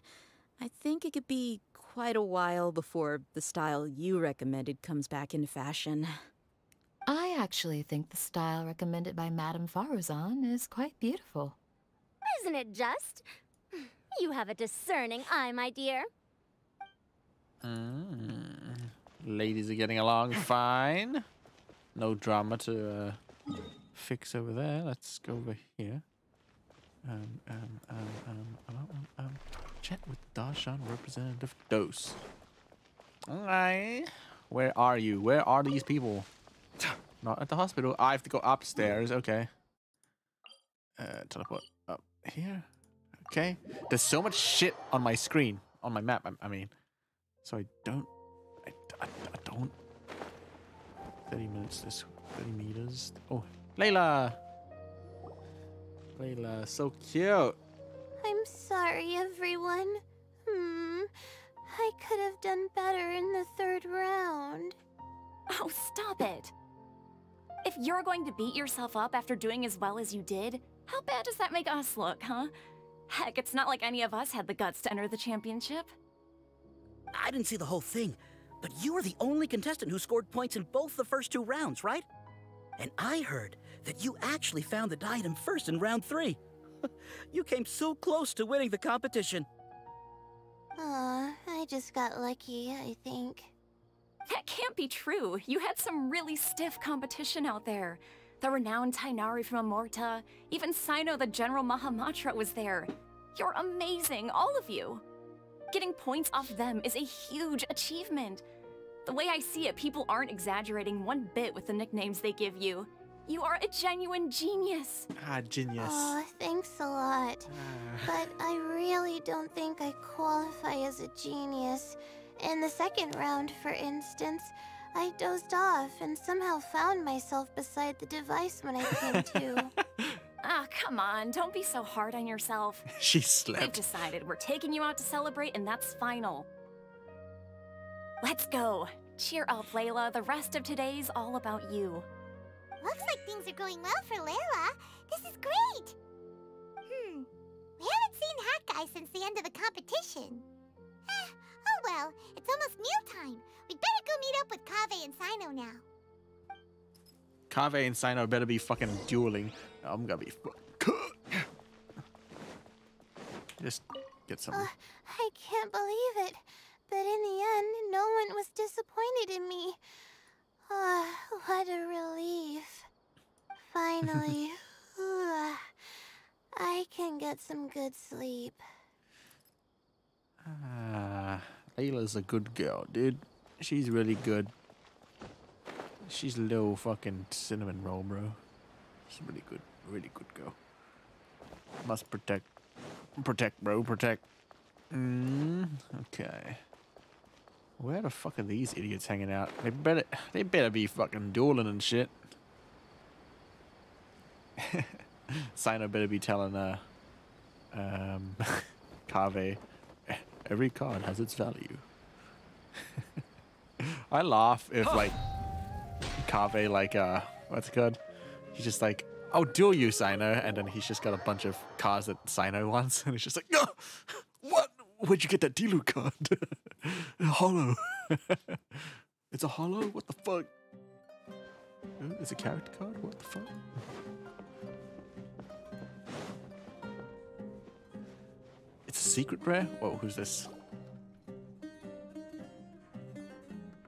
I think it could be quite a while before the style you recommended comes back into fashion. I actually think the style recommended by Madame Farazan is quite beautiful. Isn't it just? You have a discerning eye, my dear. Ladies are getting along fine. No drama to fix over there. Let's go over here. Chat with Darshan representative Dose. Alright. Where are you? Where are these people? Not at the hospital. I have to go upstairs. Okay. Teleport up here. Okay. There's so much shit on my screen. On my map, I mean. So I don't... I don't... 30 minutes, this 30 meters. Oh, Layla! Layla, so cute. I'm sorry, everyone. I could have done better in the third round. Oh, stop it. If you're going to beat yourself up after doing as well as you did, how bad does that make us look, huh? Heck, it's not like any of us had the guts to enter the championship. I didn't see the whole thing, but you were the only contestant who scored points in both the first 2 rounds, right? And I heard that you actually found the diadem first in round 3. You came so close to winning the competition. Aw, just got lucky, I think. That can't be true. You had some really stiff competition out there. The renowned Tainari from Amorta, even Sino the General Mahamatra was there. You're amazing, all of you. Getting points off them is a huge achievement. The way I see it, people aren't exaggerating one bit with the nicknames they give you. You are a genuine genius. Genius. Oh, thanks a lot. But I really don't think I qualify as a genius. In the second round, for instance, I dozed off and somehow found myself beside the device when I came to. Ah, come on, don't be so hard on yourself. She We've slept. decided we're taking you out to celebrate, and that's final. Let's go. Cheer up, Layla. The rest of today's all about you. Looks like things are going well for Layla. This is great. We haven't seen Hat Guy since the end of the competition. Oh well, it's almost mealtime. We'd better go meet up with Kaveh and Sino now. Kaveh and Sino better be fucking dueling. I'm gonna be just get some. I can't believe it. But in the end, no one was disappointed in me. What a relief. Finally, I can get some good sleep. Layla's a good girl, dude. She's really good. She's a little fucking cinnamon roll, bro. She's really good girl. Must protect, bro, protect. Okay. Where the fuck are these idiots hanging out? They better be fucking dueling and shit. Sino better be telling Kaveh, every card has its value. I laugh if like Kaveh what's it called? He's just like, I'll duel you, Sino, and then he's just got a bunch of cards that Sino wants, and he's just like, no, what? Where'd you get that Dilu card? Hollow. It's a hollow? What the fuck? It's a character card? What the fuck? It's a secret rare? Whoa, who's this?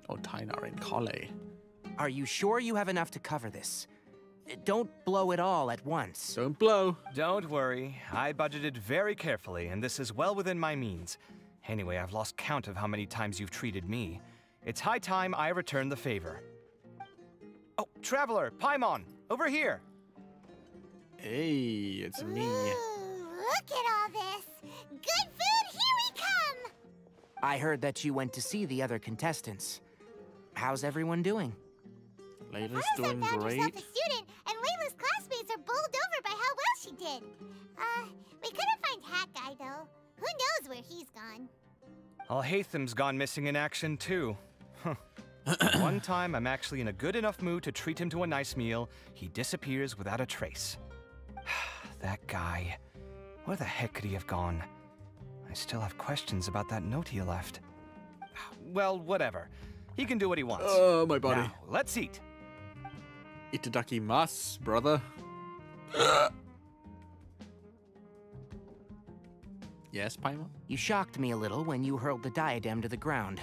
Oh, Tainar and Kale. Are you sure you have enough to cover this? Don't blow it all at once. Don't blow. Don't worry. I budgeted very carefully, and this is well within my means. Anyway, I've lost count of how many times you've treated me. It's high time I return the favor. Oh, Traveler, Paimon, over here. Hey, it's me. Look at all this. Good food, here we come. I heard that you went to see the other contestants. How's everyone doing? Layla's doing found great. herself a student, and Layla's classmates are bowled over by how well she did. We couldn't find Hat Guy, though. Who knows where he's gone? Alhaitham's gone missing in action, too. Huh. One time, I'm actually in a good enough mood to treat him to a nice meal. He disappears without a trace. That guy. Where the heck could he have gone? I still have questions about that note he left. Well, whatever. He can do what he wants. Oh, my body. Now, let's eat. Itadakimasu, brother. Yes, Paimon? You shocked me a little when you hurled the diadem to the ground.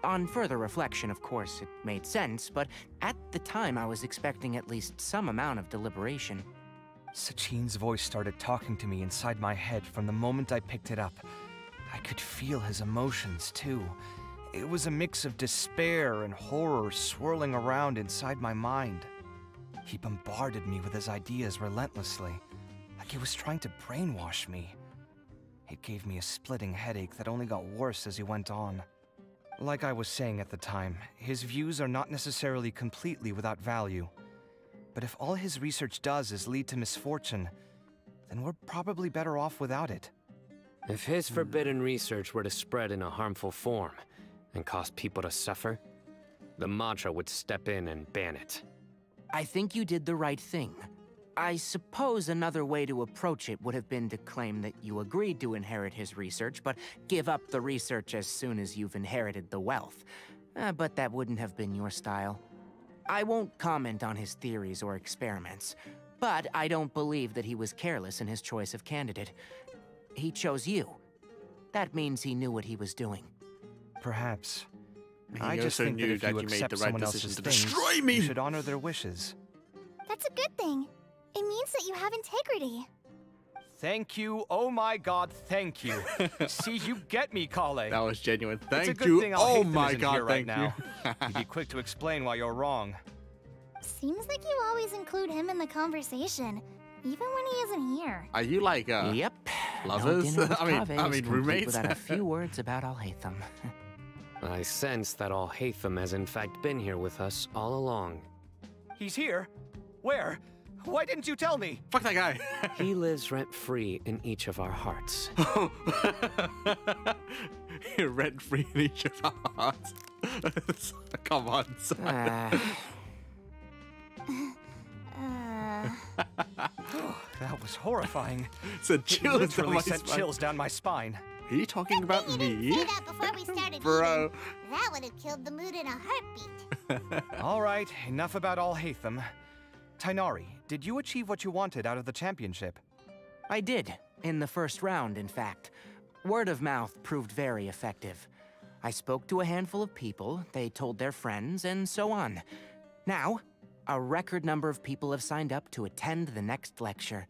On further reflection, of course, it made sense, but at the time I was expecting at least some amount of deliberation. Sachin's voice started talking to me inside my head from the moment I picked it up. I could feel his emotions, too. It was a mix of despair and horror swirling around inside my mind. He bombarded me with his ideas relentlessly, like he was trying to brainwash me. It gave me a splitting headache that only got worse as he went on. Like I was saying at the time, his views are not necessarily completely without value. But if all his research does is lead to misfortune, then we're probably better off without it. If his forbidden research were to spread in a harmful form and cause people to suffer, the Matra would step in and ban it. I think you did the right thing. I suppose another way to approach it would have been to claim that you agreed to inherit his research, but give up the research as soon as you've inherited the wealth. But that wouldn't have been your style. I won't comment on his theories or experiments, but I don't believe that he was careless in his choice of candidate. He chose you. That means he knew what he was doing. Perhaps. He I just also think that knew if that you you made accept the right someone decision else's to things, destroy me. you should honor their wishes. That's a good thing. It means that you have integrity. Thank you. Oh my God, thank you. See, you get me, Kale. That was genuine. It's a Thank good you. thing Oh Alhaitham my isn't God, here right thank now. you. He'd be quick to explain why you're wrong. Seems like you always include him in the conversation, even when he isn't here. Are you like Yep. lovers? No dinner with I mean, Kaveh is complete roommates. without a few words about Alhaitham. I sense that Alhaitham has in fact been here with us all along. He's here? Where? Why didn't you tell me? Fuck that guy. He lives rent-free in each of our hearts. Rent-free in each of our hearts. Come on, son. That was horrifying. Sent chills It literally down my sent spine. chills down my spine. Are you talking about me? Say that before we started Bro. eating. That would have killed the mood in a heartbeat. All right, enough about Alhaitham. Tainari, did you achieve what you wanted out of the championship? I did, in the first round, in fact. Word of mouth proved very effective. I spoke to a handful of people, they told their friends, and so on. Now, a record number of people have signed up to attend the next lecture.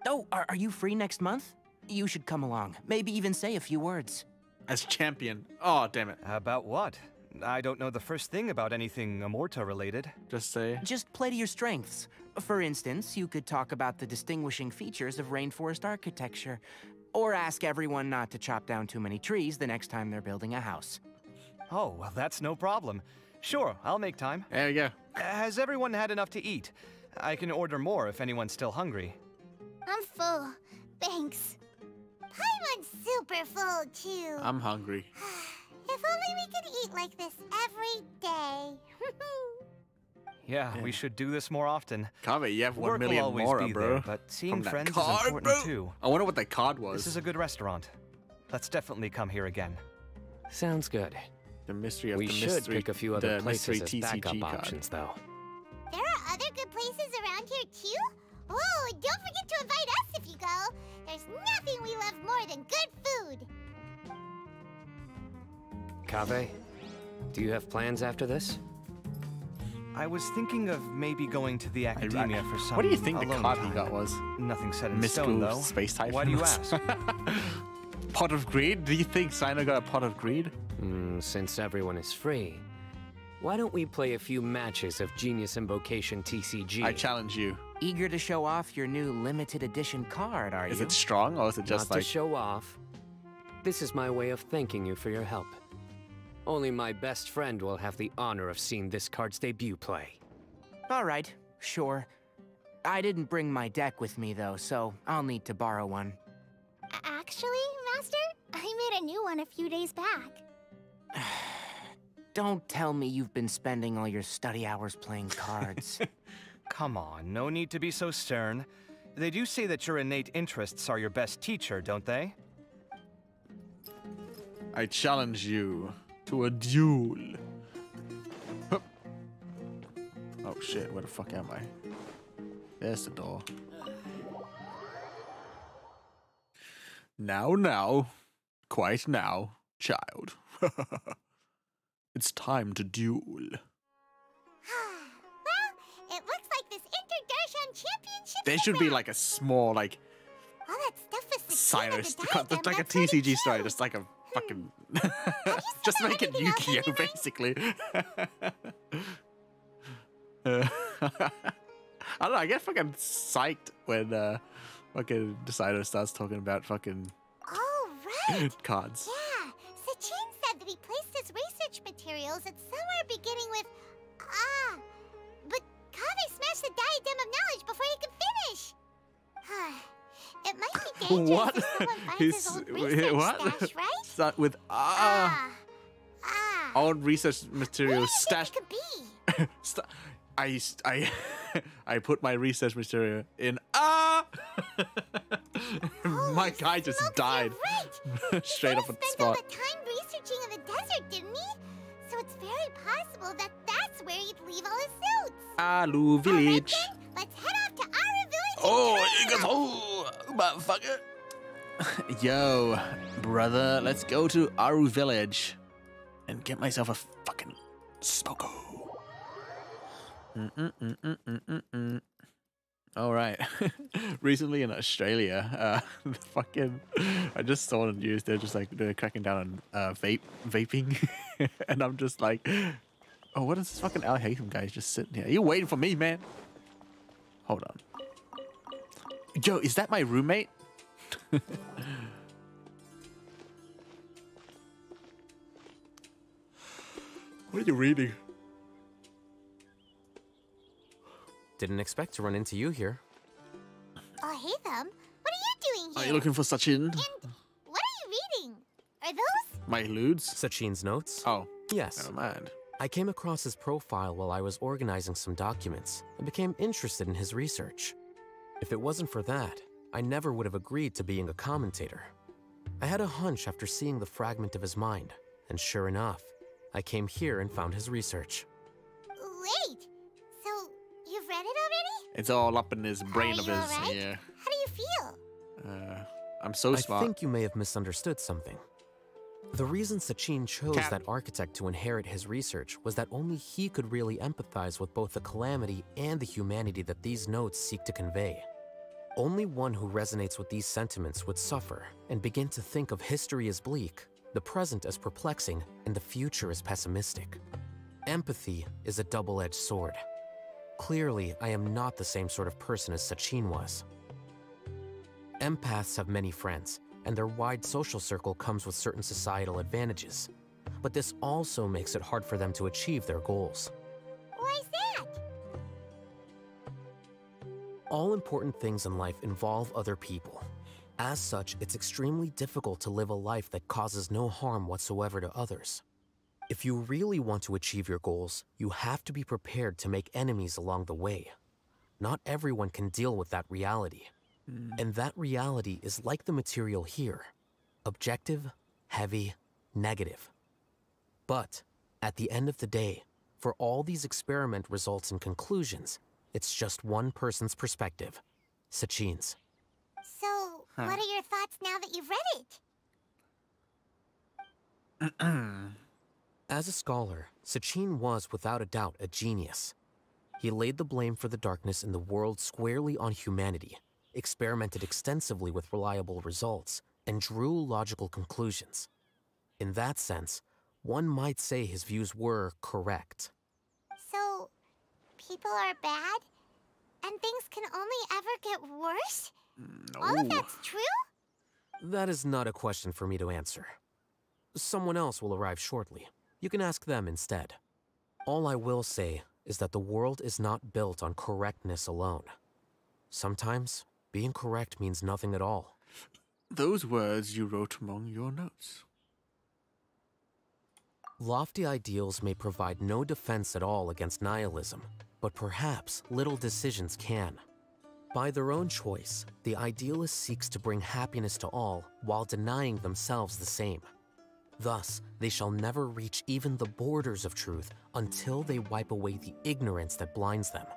Oh, are you free next month? You should come along, maybe even say a few words. As champion. Oh, damn it. About what? I don't know the first thing about anything Amorta related. Just say. Just play to your strengths. For instance, you could talk about the distinguishing features of rainforest architecture, or ask everyone not to chop down too many trees the next time they're building a house. Oh, well, that's no problem. Sure, I'll make time. There you go. Has everyone had enough to eat? I can order more if anyone's still hungry. I'm full. Thanks. Paimon's super full, too. I'm hungry. If only we could eat like this every day. Yeah, we should do this more often. Kaveh, you have 1 Work will million always more, be bro. there, but seeing From that friends card, is important bro. too. I wonder what that card was. This is a good restaurant. Let's definitely come here again. Sounds good. The mystery of we the should mystery. pick a few other the places mystery as TCG backup card. options, though. There are other good places around here, too? Oh, and don't forget to invite us if you go. There's nothing we love more than good food. Kaveh, do you have plans after this? I was thinking of maybe going to the academia for some What do you think the alone card he time. got was? Nothing set in Mystical stone, though. space type. Why do you ask? Pot of greed? Do you think Sino got a pot of greed? Since everyone is free, why don't we play a few matches of Genius Invocation TCG? I challenge you. Eager to show off your new limited edition card, are you? Is it strong or is it just Not like... to show off. This is my way of thanking you for your help. Only my best friend will have the honor of seeing this card's debut play. All right, sure. I didn't bring my deck with me, though, so I'll need to borrow one. Actually, Master, I made a new one a few days back. Don't tell me you've been spending all your study hours playing cards. Come on, no need to be so stern. They do say that your innate interests are your best teacher, don't they? I challenge you to a duel. Hup. Oh shit, where the fuck am I? There's the door. Now, quite now, child. It's time to duel. Well, it looks like this Interdarshan championship. There should be like a small, like, All that stuff is Cyrus, like a TCG story, just like a fucking, just make it Yu-Gi-Oh, basically. I don't know, I get fucking psyched when fucking Decider starts talking about fucking cards. Yeah, Sachin said that he placed his research materials at somewhere beginning with but Kaveh smashed the diadem of knowledge before he could finish. It might be dangerous What? if someone finds his old research What? stash, right? Start with old research materials stash. I put my research material in my guy just died straight up at the spot. All the time researching in the desert, didn't he? So it's very possible that that's where he'd leave all his suits. Alu village. Let's head off to Aru village. Oh, you guys, oh, motherfucker. Yo, brother, let's go to Aru village. and get myself a fucking smoko. All right. Recently in Australia, I just saw the news. They're just like they're cracking down on vaping, and I'm just like, oh, what is this fucking Al Haytham guy just sitting here? Are you waiting for me, man? Hold on. Yo, is that my roommate? What are you reading? Didn't expect to run into you here. Oh, hey, them. What are you doing here? Are you looking for Sachin? And what are you reading? Are those? My lewds? Sachin's notes? Oh. Yes. Never mind. I came across his profile while I was organizing some documents and became interested in his research. If it wasn't for that, I never would have agreed to being a commentator. I had a hunch after seeing the fragment of his mind, and sure enough, I came here and found his research. Wait, so you've read it already? It's all up in his brain Are of you his. alright? Yeah. How do you feel? I'm so smart. I think you may have misunderstood something. The reason Sachin chose that architect to inherit his research was that only he could really empathize with both the calamity and the humanity that these notes seek to convey. Only one who resonates with these sentiments would suffer and begin to think of history as bleak, the present as perplexing, and the future as pessimistic. Empathy is a double-edged sword. Clearly, I am not the same sort of person as Sachin was. Empaths have many friends, and their wide social circle comes with certain societal advantages. But this also makes it hard for them to achieve their goals. Why is that? All important things in life involve other people. As such, it's extremely difficult to live a life that causes no harm whatsoever to others. If you really want to achieve your goals, you have to be prepared to make enemies along the way. Not everyone can deal with that reality. And that reality is like the material here. Objective, heavy, negative. But, at the end of the day, for all these experiment results and conclusions, it's just one person's perspective, Sachin's. So, what are your thoughts now that you've read it? As a scholar, Sachin was without a doubt a genius. He laid the blame for the darkness in the world squarely on humanity, experimented extensively with reliable results, and drew logical conclusions. In that sense, one might say his views were correct. So, people are bad? And things can only ever get worse? No. All of that's true? That is not a question for me to answer. Someone else will arrive shortly. You can ask them instead. All I will say is that the world is not built on correctness alone. Sometimes, being correct means nothing at all. Those words you wrote among your notes. Lofty ideals may provide no defense at all against nihilism, but perhaps little decisions can. By their own choice, the idealist seeks to bring happiness to all while denying themselves the same. Thus, they shall never reach even the borders of truth until they wipe away the ignorance that blinds them.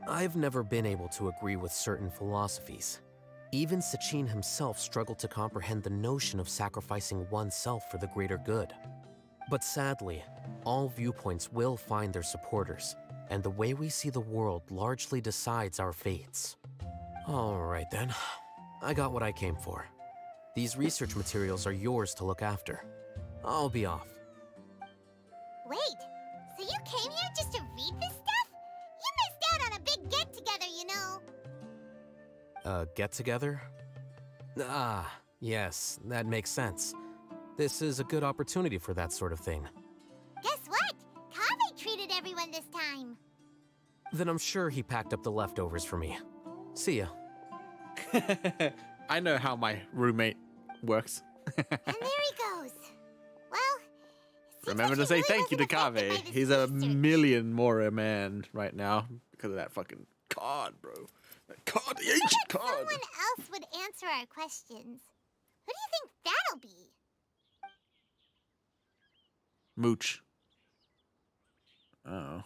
I've never been able to agree with certain philosophies. Even Sachin himself struggled to comprehend the notion of sacrificing oneself for the greater good. But sadly, all viewpoints will find their supporters, and the way we see the world largely decides our fates. All right then, I got what I came for. These research materials are yours to look after. I'll be off. Wait, so you came here just to read this stuff? You missed out on a big get-together, you know. Get-together? Ah, yes, that makes sense. This is a good opportunity for that sort of thing. Guess what? Kaveh treated everyone this time. Then I'm sure he packed up the leftovers for me. See ya. I know how my roommate works. And there he goes. Well, Remember to say thank you to Kaveh. He's a million more a man right now because of that fucking card, bro. That card, the ancient card. Someone else would answer our questions. Who do you think that'll be? Mooch. Oh.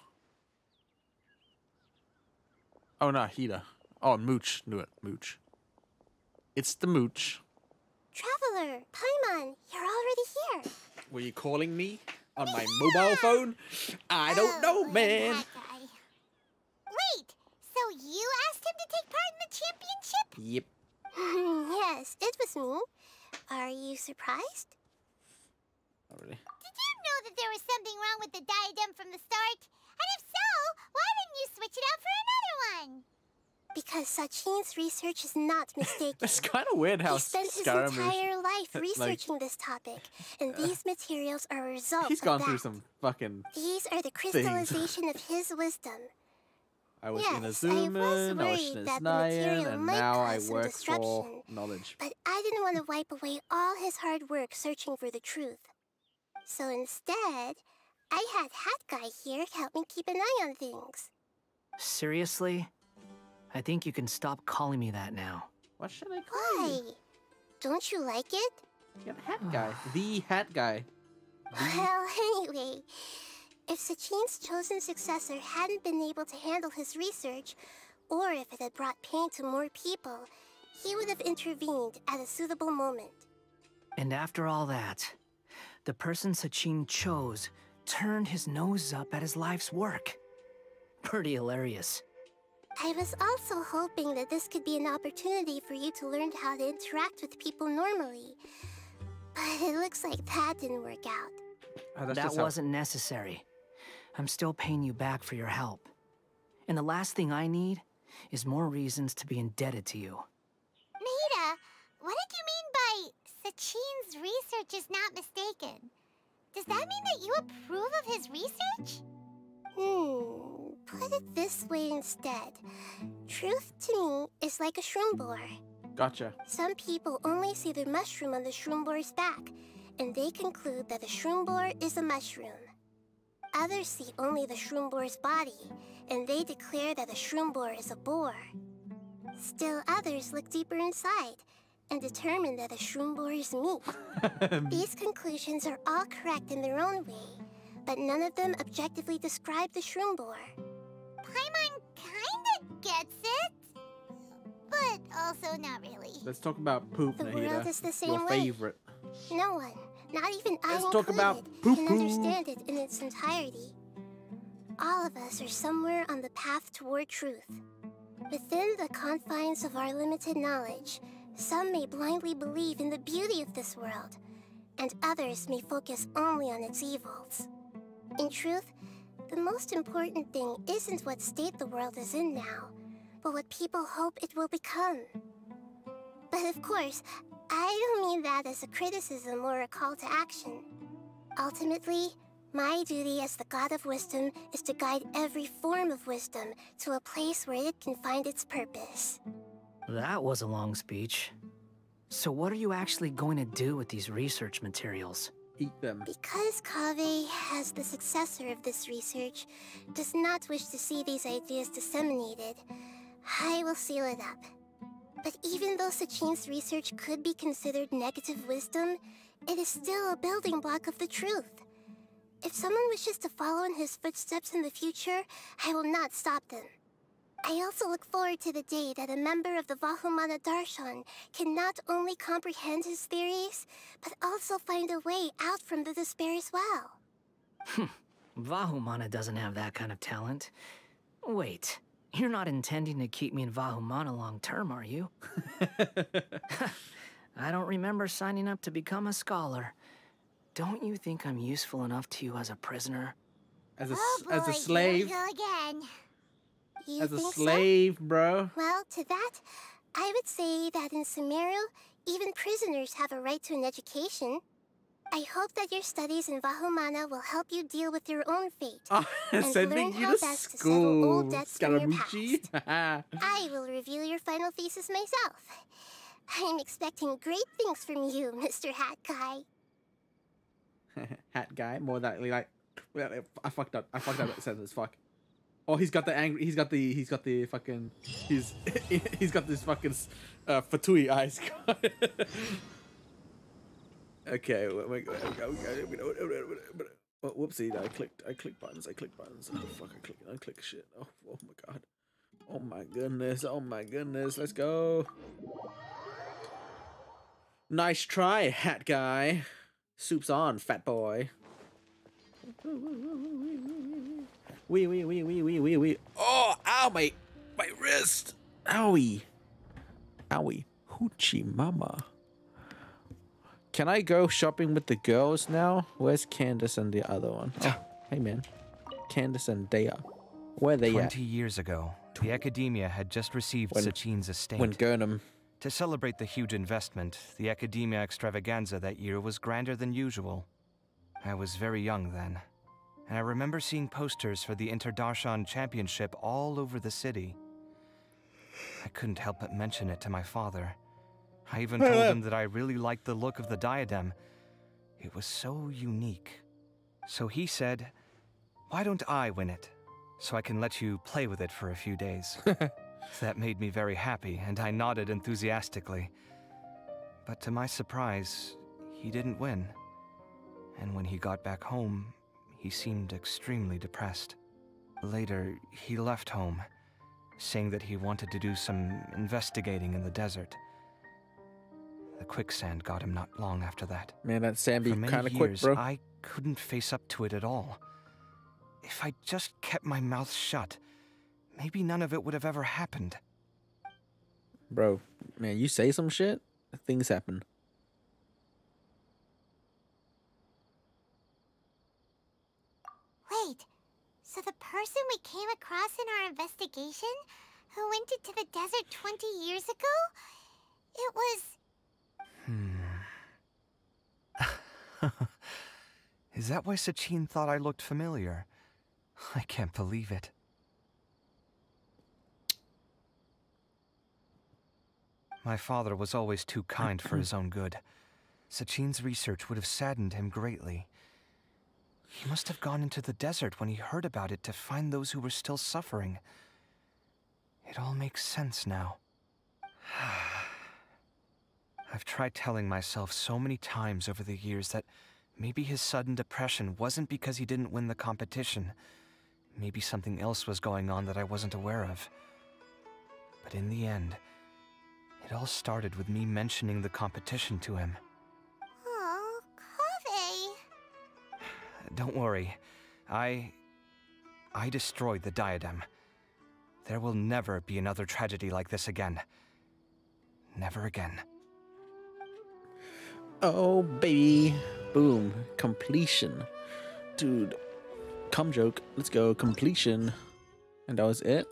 Oh, no, Hida. Oh, Mooch. Knew it. Mooch. It's the Mooch. Traveler, Paimon, you're already here. Were you calling me? on my mobile phone? I don't know, man. Wait, so you asked him to take part in the championship? Yep. Yes, it was me. Are you surprised? Not really. Did you know that there was something wrong with the diadem from the start? And if so, why didn't you switch it out for another one? Because Sachin's research is not mistaken. It's kind of weird how he spent his Skyrim is- entire life like- researching this topic, and these materials are a result He's of gone that. through some fucking. These are the things. crystallization of his wisdom. I was Yes, in a I was Zuman, I was worried in a that the Znayan, material and might now I cause some work for disruption. knowledge. But I didn't want to wipe away all his hard work searching for the truth. So instead, I had Hat Guy here help me keep an eye on things. Seriously? I think you can stop calling me that now. What should I Why? Don't you like it? Yeah, Hat Guy. The Hat Guy. Well, anyway, if Sachin's chosen successor hadn't been able to handle his research, or if it had brought pain to more people, he would have intervened at a suitable moment. And after all that, the person Sachin chose turned his nose up at his life's work. Pretty hilarious. I was also hoping that this could be an opportunity for you to learn how to interact with people normally. But it looks like that didn't work out. That wasn't necessary. I'm still paying you back for your help. And the last thing I need is more reasons to be indebted to you. Nita, what did you mean by Sachin's research is not mistaken? Does that mean that you approve of his research? Put it this way instead. Truth to me is like a shroom boar. Gotcha. Some people only see the mushroom on the shroom boar's back, and they conclude that the shroom boar is a mushroom. Others see only the shroom boar's body, and they declare that the shroom boar is a boar. Still others look deeper inside and determine that the shroom boar is meat. These conclusions are all correct in their own way, but none of them objectively describe the shroom boar. Paimon kinda gets it, but also not really. Let's talk about poop, The Nahida. world is the same Your way. favorite. No one, not even I Let's included, talk about can poo-poo. understand it in its entirety. All of us are somewhere on the path toward truth. Within the confines of our limited knowledge, some may blindly believe in the beauty of this world, and others may focus only on its evils. In truth, the most important thing isn't what state the world is in now, but what people hope it will become. But of course, I don't mean that as a criticism or a call to action. Ultimately, my duty as the God of Wisdom is to guide every form of wisdom to a place where it can find its purpose. That was a long speech. So what are you actually going to do with these research materials? Eat them. Because Kaveh, as the successor of this research, does not wish to see these ideas disseminated, I will seal it up. But even though Sachin's research could be considered negative wisdom, it is still a building block of the truth. If someone wishes to follow in his footsteps in the future, I will not stop them. I also look forward to the day that a member of the Vahumana Darshan can not only comprehend his theories, but also find a way out from the despair as well. Vahumana doesn't have that kind of talent. Wait, you're not intending to keep me in Vahumana long term, are you? I don't remember signing up to become a scholar. Don't you think I'm useful enough to you as a prisoner? As a Oh boy, as a slave. here we go again. You As a think slave, bro. So? Well, to that, I would say that in Sumeru, even prisoners have a right to an education. I hope that your studies in Vahumana will help you deal with your own fate. And Sending learn you how to best to settle old school, debts from your Scaramucci. I will reveal your final thesis myself. I'm expecting great things from you, Mr. Hat Guy. Hat guy, more likely like. I fucked up. I fucked up that sentence. Fuck. Oh, he's got the angry. He's got the fucking. He's got this fucking fatui eyes. Okay. Whoopsie! I clicked buttons. Oh fuck! I click shit. Oh my god. Oh my goodness. Oh my goodness. Let's go. Nice try, Hat Guy. Soup's on, fat boy. Wee. Oh, ow, my wrist. Owie. Hoochie mama. Can I go shopping with the girls now? Where's Candace and the other one? Oh, hey, man. Candace and Dea. Where are they 20 years ago, the Academia had just received Sachin's estate. When Gurnham. To celebrate the huge investment, the Academia extravaganza that year was grander than usual. I was very young then, and I remember seeing posters for the Interdarshan championship all over the city. I couldn't help but mention it to my father. I even told him that I really liked the look of the diadem. It was so unique. So he said, "Why don't I win it, so I can let you play with it for a few days?" That made me very happy, and I nodded enthusiastically. But to my surprise, he didn't win. And when he got back home, he seemed extremely depressed. Later, he left home, saying that he wanted to do some investigating in the desert. The quicksand got him not long after that. Man, that sand be kind of quick, bro. I couldn't face up to it at all. If I just kept my mouth shut, maybe none of it would have ever happened. Bro, man, you say some shit, things happen. Wait, so the person we came across in our investigation, who went into the desert 20 years ago, it was... Is that why Sachin thought I looked familiar? I can't believe it. My father was always too kind for his own good. Sachin's research would have saddened him greatly. He must have gone into the desert when he heard about it to find those who were still suffering. It all makes sense now. I've tried telling myself so many times over the years that maybe his sudden depression wasn't because he didn't win the competition. Maybe something else was going on that I wasn't aware of. But in the end, it all started with me mentioning the competition to him. Oh, Kaveh. Don't worry. I destroyed the diadem. There will never be another tragedy like this again. Never again. Oh, baby. Boom. Completion. Dude. Cum joke. Let's go. Completion. And that was it.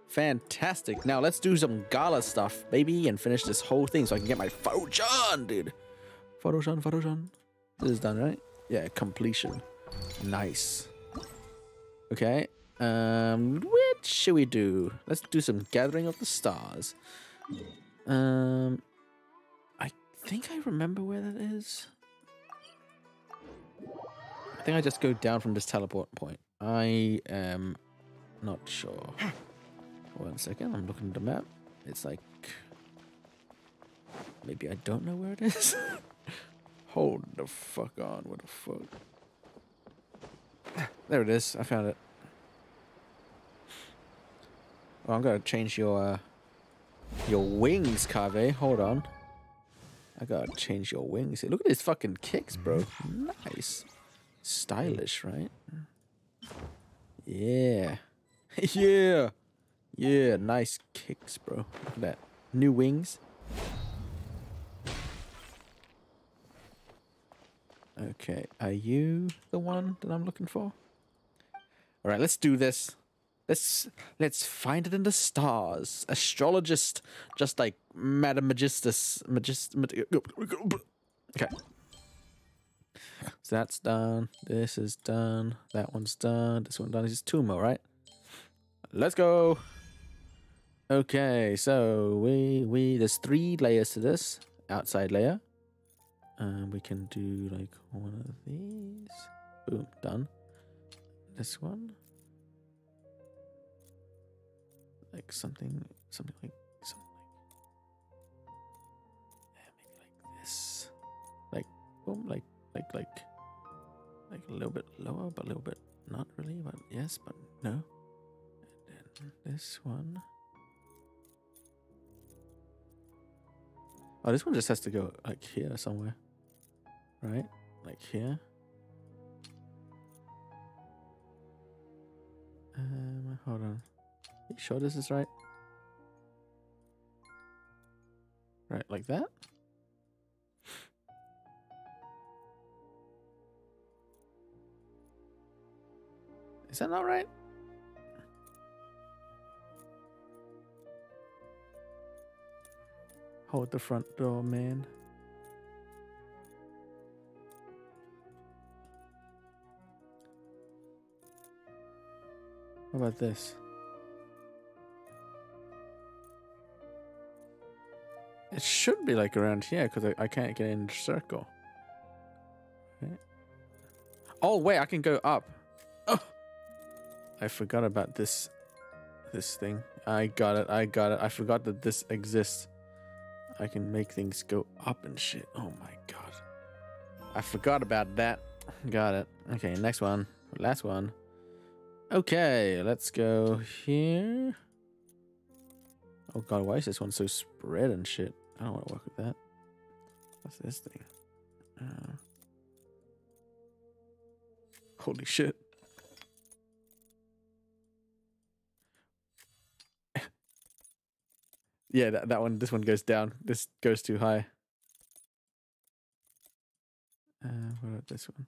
Fantastic. Now let's do some gala stuff, baby, and finish this whole thing so I can get my Photoshan, dude. Photoshan. This is done, right? Yeah, completion. Nice. Okay. Which should we do? Let's do some Gathering of the Stars. I think I remember where that is. I think I just go down from this teleport point. I am not sure. 1 second, I'm looking at the map. It's like... maybe I don't know where it is. Hold the fuck on, what the fuck? There it is, I found it. Oh, I'm gonna change your wings, Kaveh. Hold on. I gotta change your wings. Look at his fucking kicks, bro. Nice. Stylish, right? Yeah. Yeah, nice kicks, bro. Look at that. New wings. Okay, are you the one that I'm looking for? All right, let's do this. Let's find it in the stars. Astrologist, just like Madam Magistus. Okay. So that's done. This is done. That one's done. This one done. This is two more, right? Let's go. Okay, so we there's 3 layers to this. Outside layer. We can do like one of these. Boom, done. This one. Like something like yeah, maybe like this. Like boom, like a little bit lower, but a little bit not really, but yes, but no. And then this one. Oh, this one just has to go like here somewhere. Right? Like here. Hold on. You sure this is right? Right, like that? Is that not right? Hold the front door, man. How about this? It should be like around here because I can't get in the circle. Okay. Oh wait, I can go up. Oh, I forgot about this thing. I got it. I forgot that this exists. I can make things go up and shit. Oh my god. I forgot about that. Got it. Okay, next one. Last one. Okay, let's go here. Oh god, why is this one so spread and shit? I don't want to work with that. What's this thing? Holy shit. Yeah, that one, this one goes down. This goes too high. What about this one?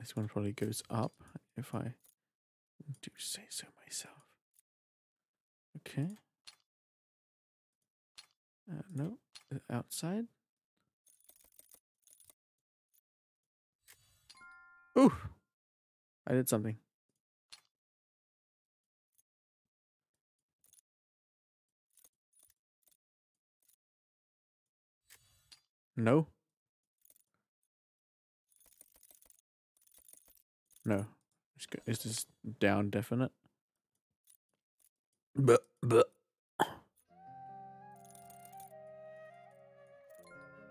This one probably goes up if I do say so myself. Okay. No, outside. Ooh, I did something. No. No. Is this down definite? But. There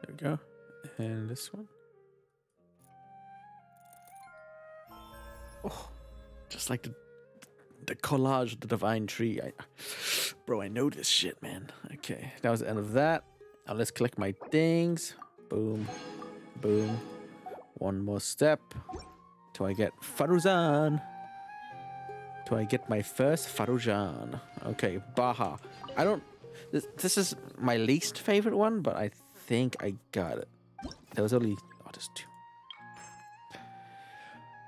we go. And this one. Oh, just like the collage of the divine tree. Bro, I know this shit, man. Okay, that was the end of that. Now let's collect my things. Boom, boom. One more step. Till I get Faruzan. Till I get my first Faruzan. Okay, Baha. I don't... This is my least favorite one, but I think I got it. There was only... Oh, there's two.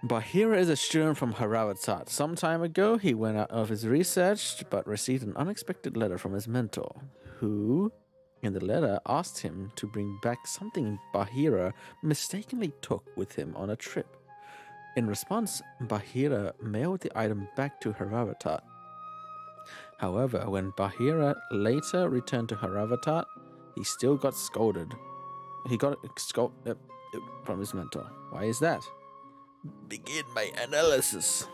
Bahira is a student from Haravatat. Some time ago, he went out of his research, but received an unexpected letter from his mentor, who, in the letter, asked him to bring back something Bahira mistakenly took with him on a trip. In response, Bahira mailed the item back to Haravatat. However, when Bahira later returned to Haravatat, he still got scolded. He got scolded from his mentor. Why is that? Begin my analysis.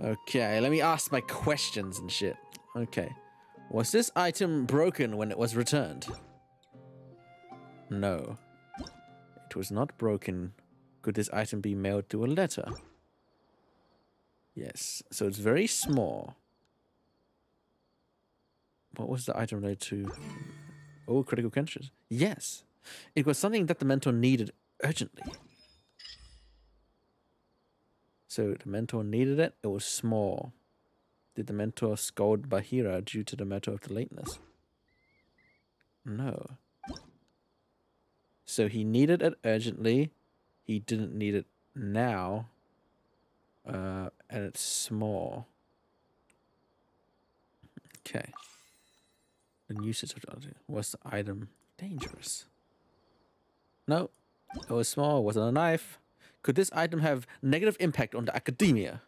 Okay, let me ask my questions and shit. Okay. Was this item broken when it was returned? No. It was not broken. Could this item be mailed to a letter? Yes. So it's very small. What was the item related to? Oh, critical conscious. Yes. It was something that the mentor needed urgently. So the mentor needed it. It was small. Did the mentor scold Bahira due to the matter of the lateness? No. So he needed it urgently. He didn't need it now. And it's small. Okay. The usage of the was the item dangerous? No. It was small. It wasn't a knife. Could this item have negative impact on the academia?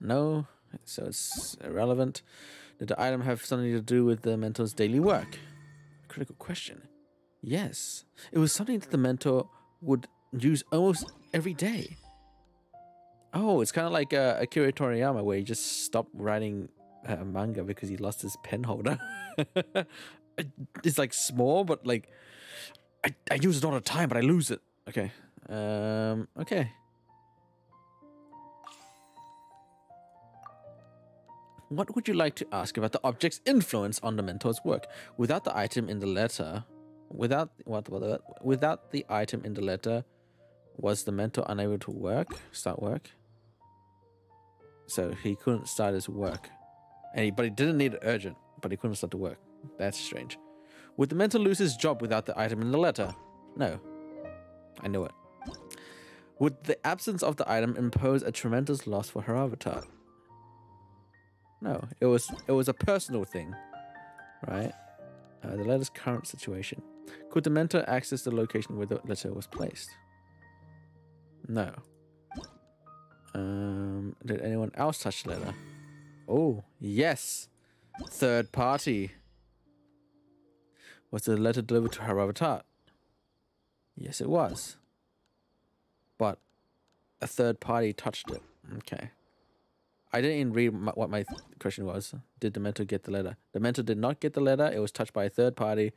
No. So it's irrelevant. Did the item have something to do with the mentor's daily work? Critical question. Yes. It was something that the mentor would use almost every day. Oh, it's kind of like Akira Toriyama, where he just stopped writing manga because he lost his pen holder. It's like small, but like I use it all the time, but I lose it. Okay. Okay. What would you like to ask about the object's influence on the mentor's work? Without the item in the letter, without the item in the letter, Was the mentor unable to start work? So he couldn't start his work. But he didn't need it urgent, but he couldn't start to work. That's strange. Would the mentor lose his job without the item in the letter? No. I knew it. Would the absence of the item impose a tremendous loss for Haravatat? No. It was a personal thing. Right? The letter's current situation. Could the mentor access the location where the letter was placed? No. Did anyone else touch the letter? Oh, yes. Third party. Was the letter delivered to Haravatat? Yes, it was. But a third party touched it. Okay. I didn't even read what my question was. Did the mentor get the letter? The mentor did not get the letter. It was touched by a third party.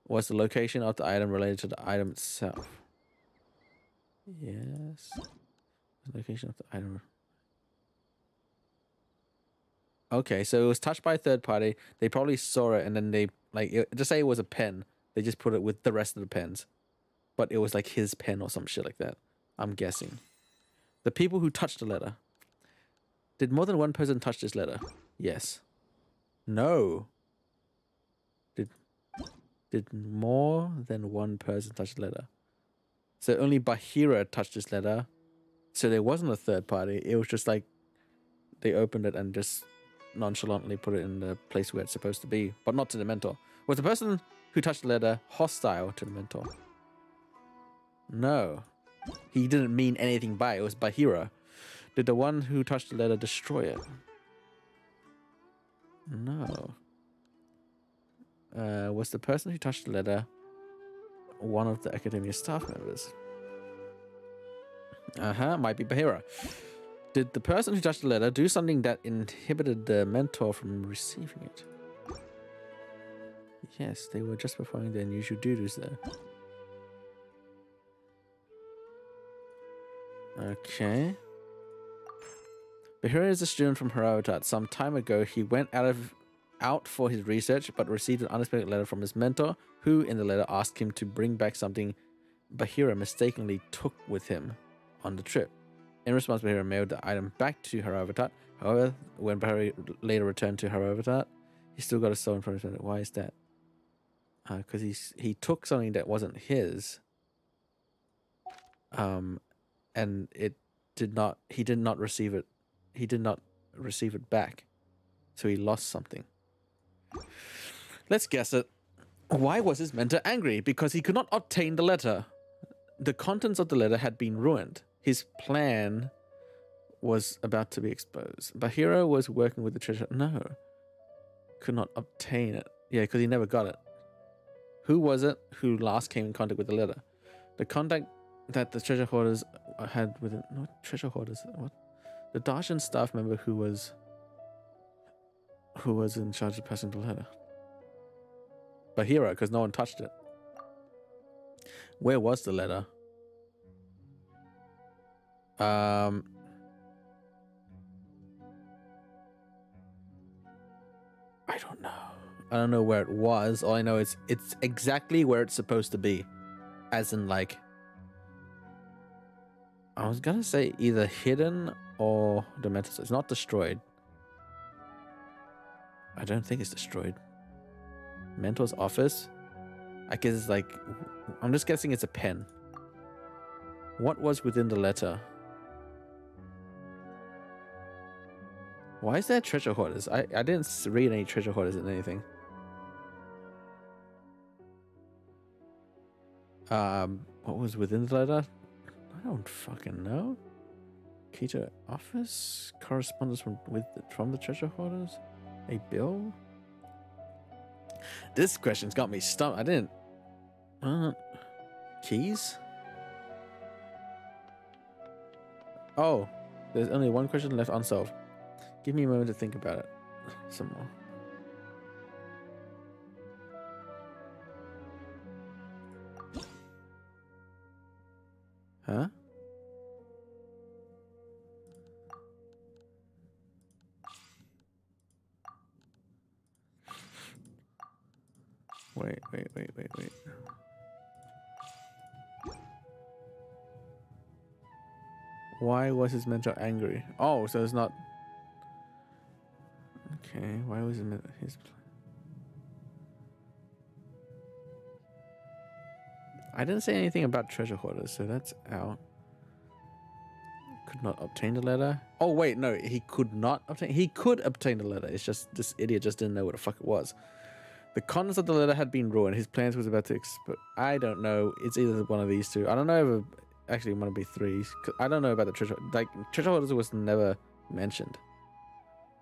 Was the location of the item related to the item itself? Yes. The location of the item. Okay, so it was touched by a third party. They probably saw it and then they, just say it was a pen. They just put it with the rest of the pens. But it was like his pen or some shit like that. I'm guessing. The people who touched the letter. Did more than one person touch this letter? Yes. No. Did more than one person touch the letter? So only Bahira touched this letter. So there wasn't a third party. It was just like they opened it and just nonchalantly put it in the place where it's supposed to be, but not to the mentor. Was the person who touched the letter hostile to the mentor? No. He didn't mean anything by it. It was Bahira. Did the one who touched the letter destroy it? No. Was the person who touched the letter one of the academia staff members? Might be Bahira. Did the person who touched the letter do something that inhibited the mentor from receiving it? Yes, they were just performing their unusual duties there. Okay. Bahira is a student from Haravatat. Some time ago, he went out for his research, but received an unexpected letter from his mentor, who in the letter asked him to bring back something Bahira mistakenly took with him on the trip. In response, Bahira mailed the item back to Haravatat. However, when Bahira later returned to Haravatat, he still got a stolen from his mentor. Why is that? Because he took something that wasn't his. And he did not receive it. He did not receive it back. So he lost something. Let's guess it. Why was his mentor angry? Because he could not obtain the letter. The contents of the letter had been ruined. His plan was about to be exposed. Bahira was working with the treasure. No. Could not obtain it. Yeah, because he never got it. Who was it who last came in contact with the letter? The contact that the treasure hoarders had with it. No, treasure hoarders. What? The Darshan staff member who was in charge of passing the letter. Bahira, because no one touched it. Where was the letter? I don't know. I don't know where it was. All I know is it's exactly where it's supposed to be. As in, like, I was gonna say either hidden or the mental. It's not destroyed. I don't think it's destroyed. Mentor's office? I guess it's like, I'm just guessing it's a pen. What was within the letter? Why is there treasure hoarders? I didn't read any treasure hoarders in anything. What was within the letter? I don't fucking know. Key to office? Correspondence from the treasure hoarders? A bill? This question's got me stumped. I didn't... keys? Oh, there's only one question left unsolved. Give me a moment to think about it some more. Huh? Wait. Why was his mentor angry? Oh, so it's not... Okay, why was his... I didn't say anything about treasure hoarders, so that's out. Could not obtain the letter. Oh, wait, no, he could not obtain... He could obtain the letter. It's just this idiot just didn't know what the fuck it was. The contents of the letter had been ruined. His plans was about to explode. I don't know. It's either one of these two. I don't know if... Actually, it might be three. I don't know about the treasure... Like, treasure hoarders was never mentioned.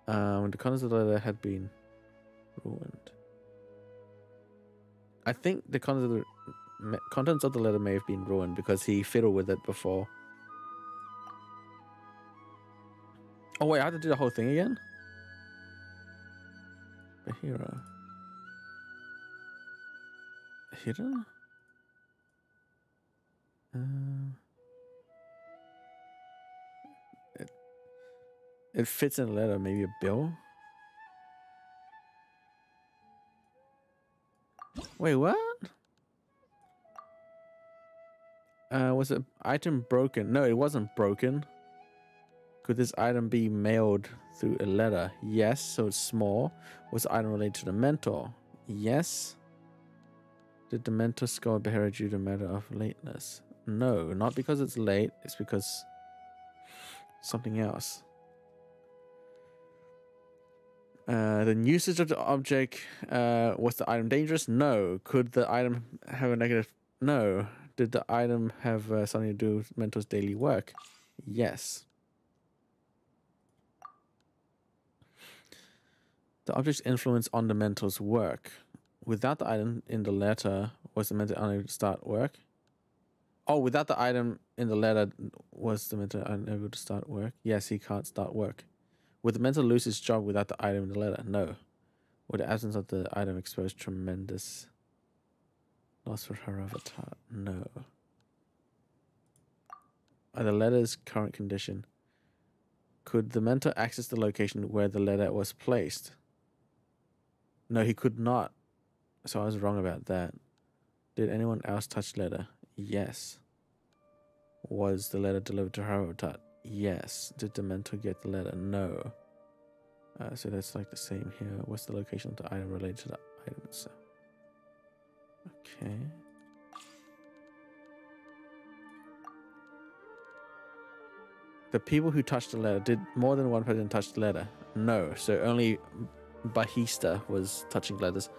The contents of the letter had been ruined. I think the contents of the letter may have been ruined because he fiddled with it before. Oh wait, I have to do the whole thing again? Bahira. Hidden? It fits in a letter, maybe a bill? Wait, what? Was the item broken? No, it wasn't broken. Could this item be mailed through a letter? Yes, so it's small. Was the item related to the mentor? Yes. Did the mentor score Bahira due to a matter of lateness? No, not because it's late. It's because something else. The usage of the object, was the item dangerous? No. Could the item have a negative? No. Did the item have something to do with mentor's daily work? Yes. The object's influence on the mentor's work. Without the item in the letter, was the mentor unable to start work? Oh, without the item in the letter, was the mentor unable to start work? Yes, he can't start work. Would the mentor lose his job without the item in the letter? No. Would the absence of the item expose tremendous loss for her avatar? No. Are the letter's current condition? Could the mentor access the location where the letter was placed? No, he could not. So I was wrong about that. Did anyone else touch the letter? Yes. Was the letter delivered to her avatar? Yes. Did the mentor get the letter? No. So that's like the same here. What's the location of the item related to the item itself? Okay. The people who touched the letter, did more than one person touch the letter? No. So only Bahista was touching letters.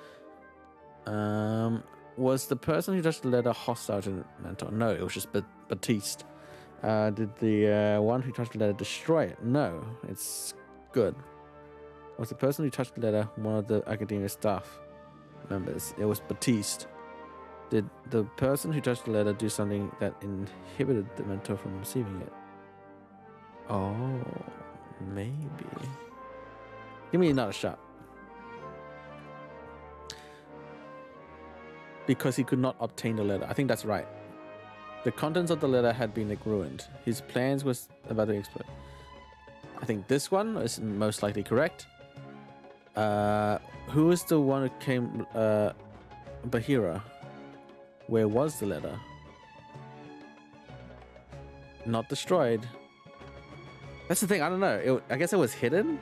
Was the person who touched the letter hostile to the mentor? No, it was just Batiste. Did the one who touched the letter destroy it? No, it's good. Was the person who touched the letter one of the academia staff members? It was Batiste. Did the person who touched the letter do something that inhibited the mentor from receiving it? Oh, maybe. Give me another shot. Because he could not obtain the letter. I think that's right. The contents of the letter had been ruined. His plans was about to explode. I think this one is most likely correct. Who is the one who came? Bahira. Where was the letter? Not destroyed. That's the thing. I don't know. I guess it was hidden.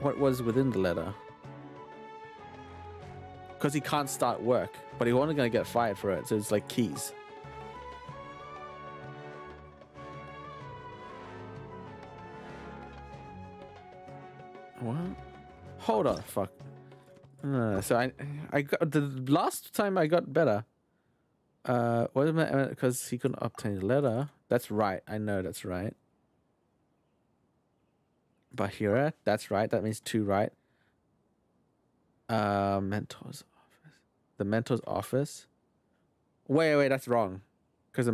What was within the letter? Because he can't start work, but he's only going to get fired for it. So it's like keys. What? Hold on, fuck. So I got the last time I got better. What am I? Because he couldn't obtain the letter. That's right. I know that's right. Bahira, that's right. That means 2 right. Mentor's office. The mentor's office. Wait, that's wrong. Because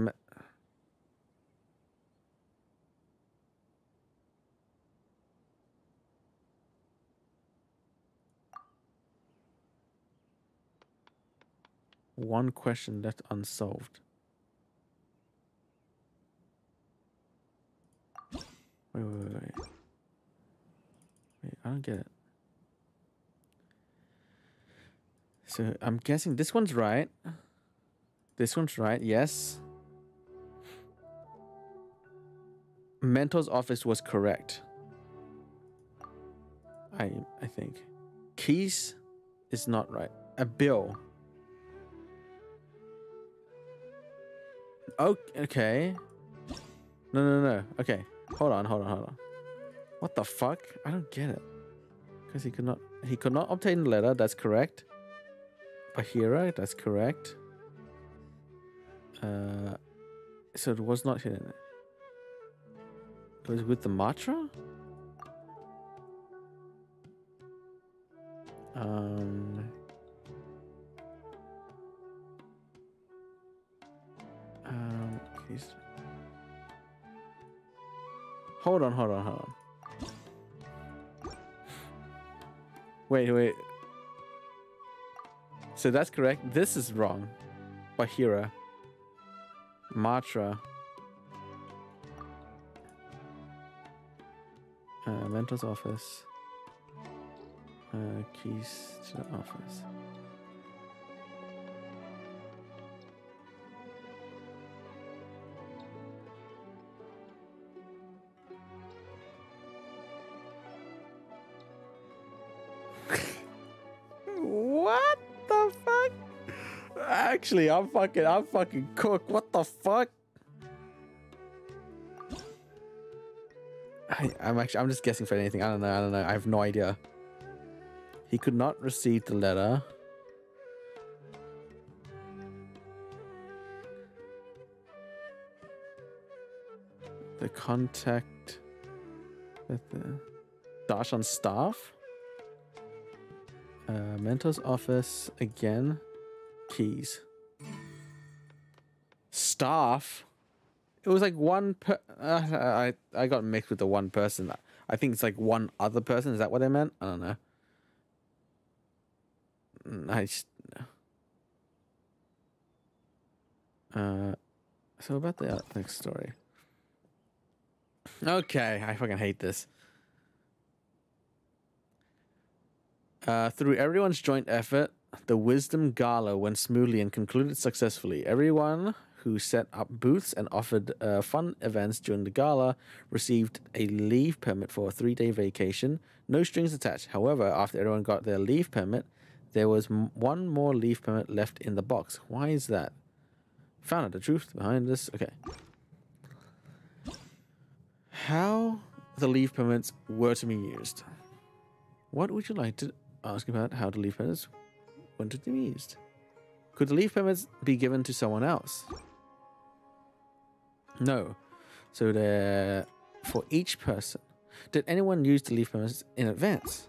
one question left unsolved. Wait. Wait, I don't get it. So I'm guessing this one's right. This one's right, yes. Mentor's office was correct. I think. Keys is not right. A bill. Okay. No. Okay. Hold on. What the fuck? I don't get it. Because he could not obtain the letter, that's correct. Bahira, that's correct. So it was not hidden. It was with the Matra? Please. Hold on. Wait. So that's correct. This is wrong. Bahira. Matra. Mentor's office. Keys to the office. What the fuck? Actually, I'm fucking cooked. What the fuck? I'm just guessing for anything. I don't know. I have no idea. He could not receive the letter. The contact with the Darshan staff. Mentor's office again. Keys. Staff. It was like one I got mixed with the one person. I think it's like one other person. Is that what they meant? I don't know. So about the next story. Okay, I fucking hate this. Through everyone's joint effort, the Wisdom Gala went smoothly and concluded successfully. Everyone who set up booths and offered fun events during the gala received a leave permit for a 3-day vacation. No strings attached. However, after everyone got their leave permit, there was one more leave permit left in the box. Why is that? Found out the truth behind this. Okay. How the leave permits were to be used. What would you like to ask about how the leave permits were to be used? Could the leave permits be given to someone else? No. So they're for each person. Did anyone use the leave permits in advance?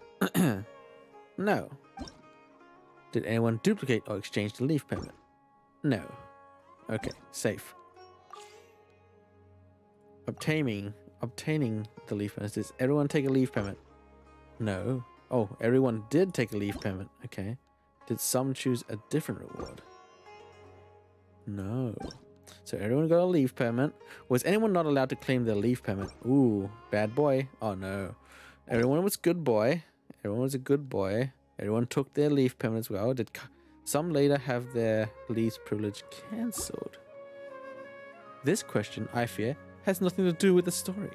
No. Did anyone duplicate or exchange the leave permit? No. Okay, safe. Obtaining the leave permits. Does everyone take a leave permit? No. Oh, everyone did take a leave permit. Okay. Did some choose a different reward? No. So everyone got a leave permit. Was anyone not allowed to claim their leave permit? Ooh, bad boy. Oh no. Everyone was good boy. Everyone was a good boy. Everyone took their leave permit as well. Did some later have their leave privilege cancelled? This question, I fear, has nothing to do with the story.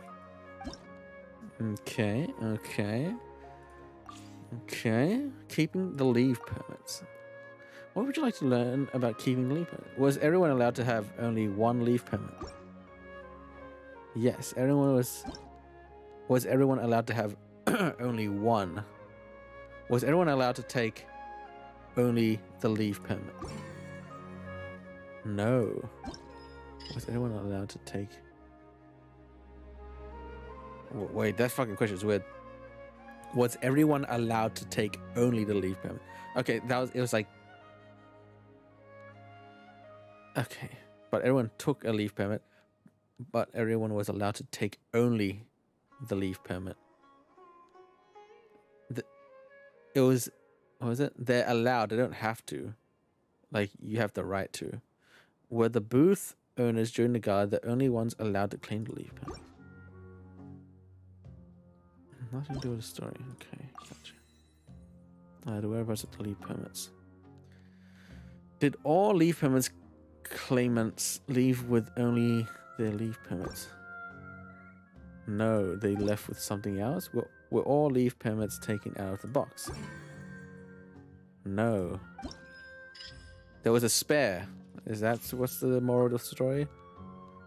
Okay. Keeping the leave permits. What would you like to learn about keeping the leave permit? Was everyone allowed to have only one leave permit? Yes, everyone was. Was everyone allowed to have only one? Was everyone allowed to take only the leave permit? No. Was anyone allowed to take... Wait, that fucking question is weird. Was everyone allowed to take only the leave permit? Okay, it was like... Okay, but everyone took a leave permit, but everyone was allowed to take only the leave permit. It was... What was it? They're allowed, they don't have to. Like, you have the right to. Were the booth owners during the gala the only ones allowed to claim the leave permit? Nothing to do with the story. Okay, gotcha. The whereabouts of the leave permits. Did all leave permits claimants leave with only their leave permits? No, they left with something else. Were all leave permits taken out of the box? No. There was a spare. Is that what's the moral of the story?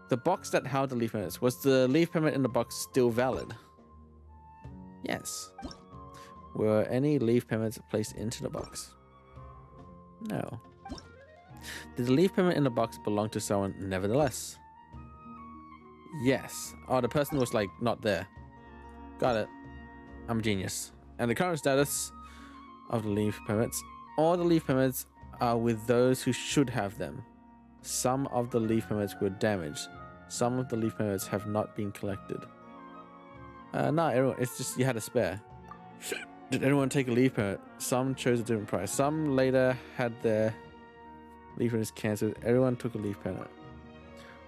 The box that held the leave permits. Was the leave permit in the box still valid? Yes. Were any leave permits placed into the box? No. Did the leave permit in the box belong to someone nevertheless? Yes. Oh, the person was like not there. Got it. I'm a genius. And the current status of the leave permits. All the leave permits are with those who should have them. Some of the leave permits were damaged. Some of the leave permits have not been collected. No, everyone, it's just you had a spare. Did anyone take a leave permit? Some chose a different price. Some later had their leave permits cancelled. Everyone took a leave permit.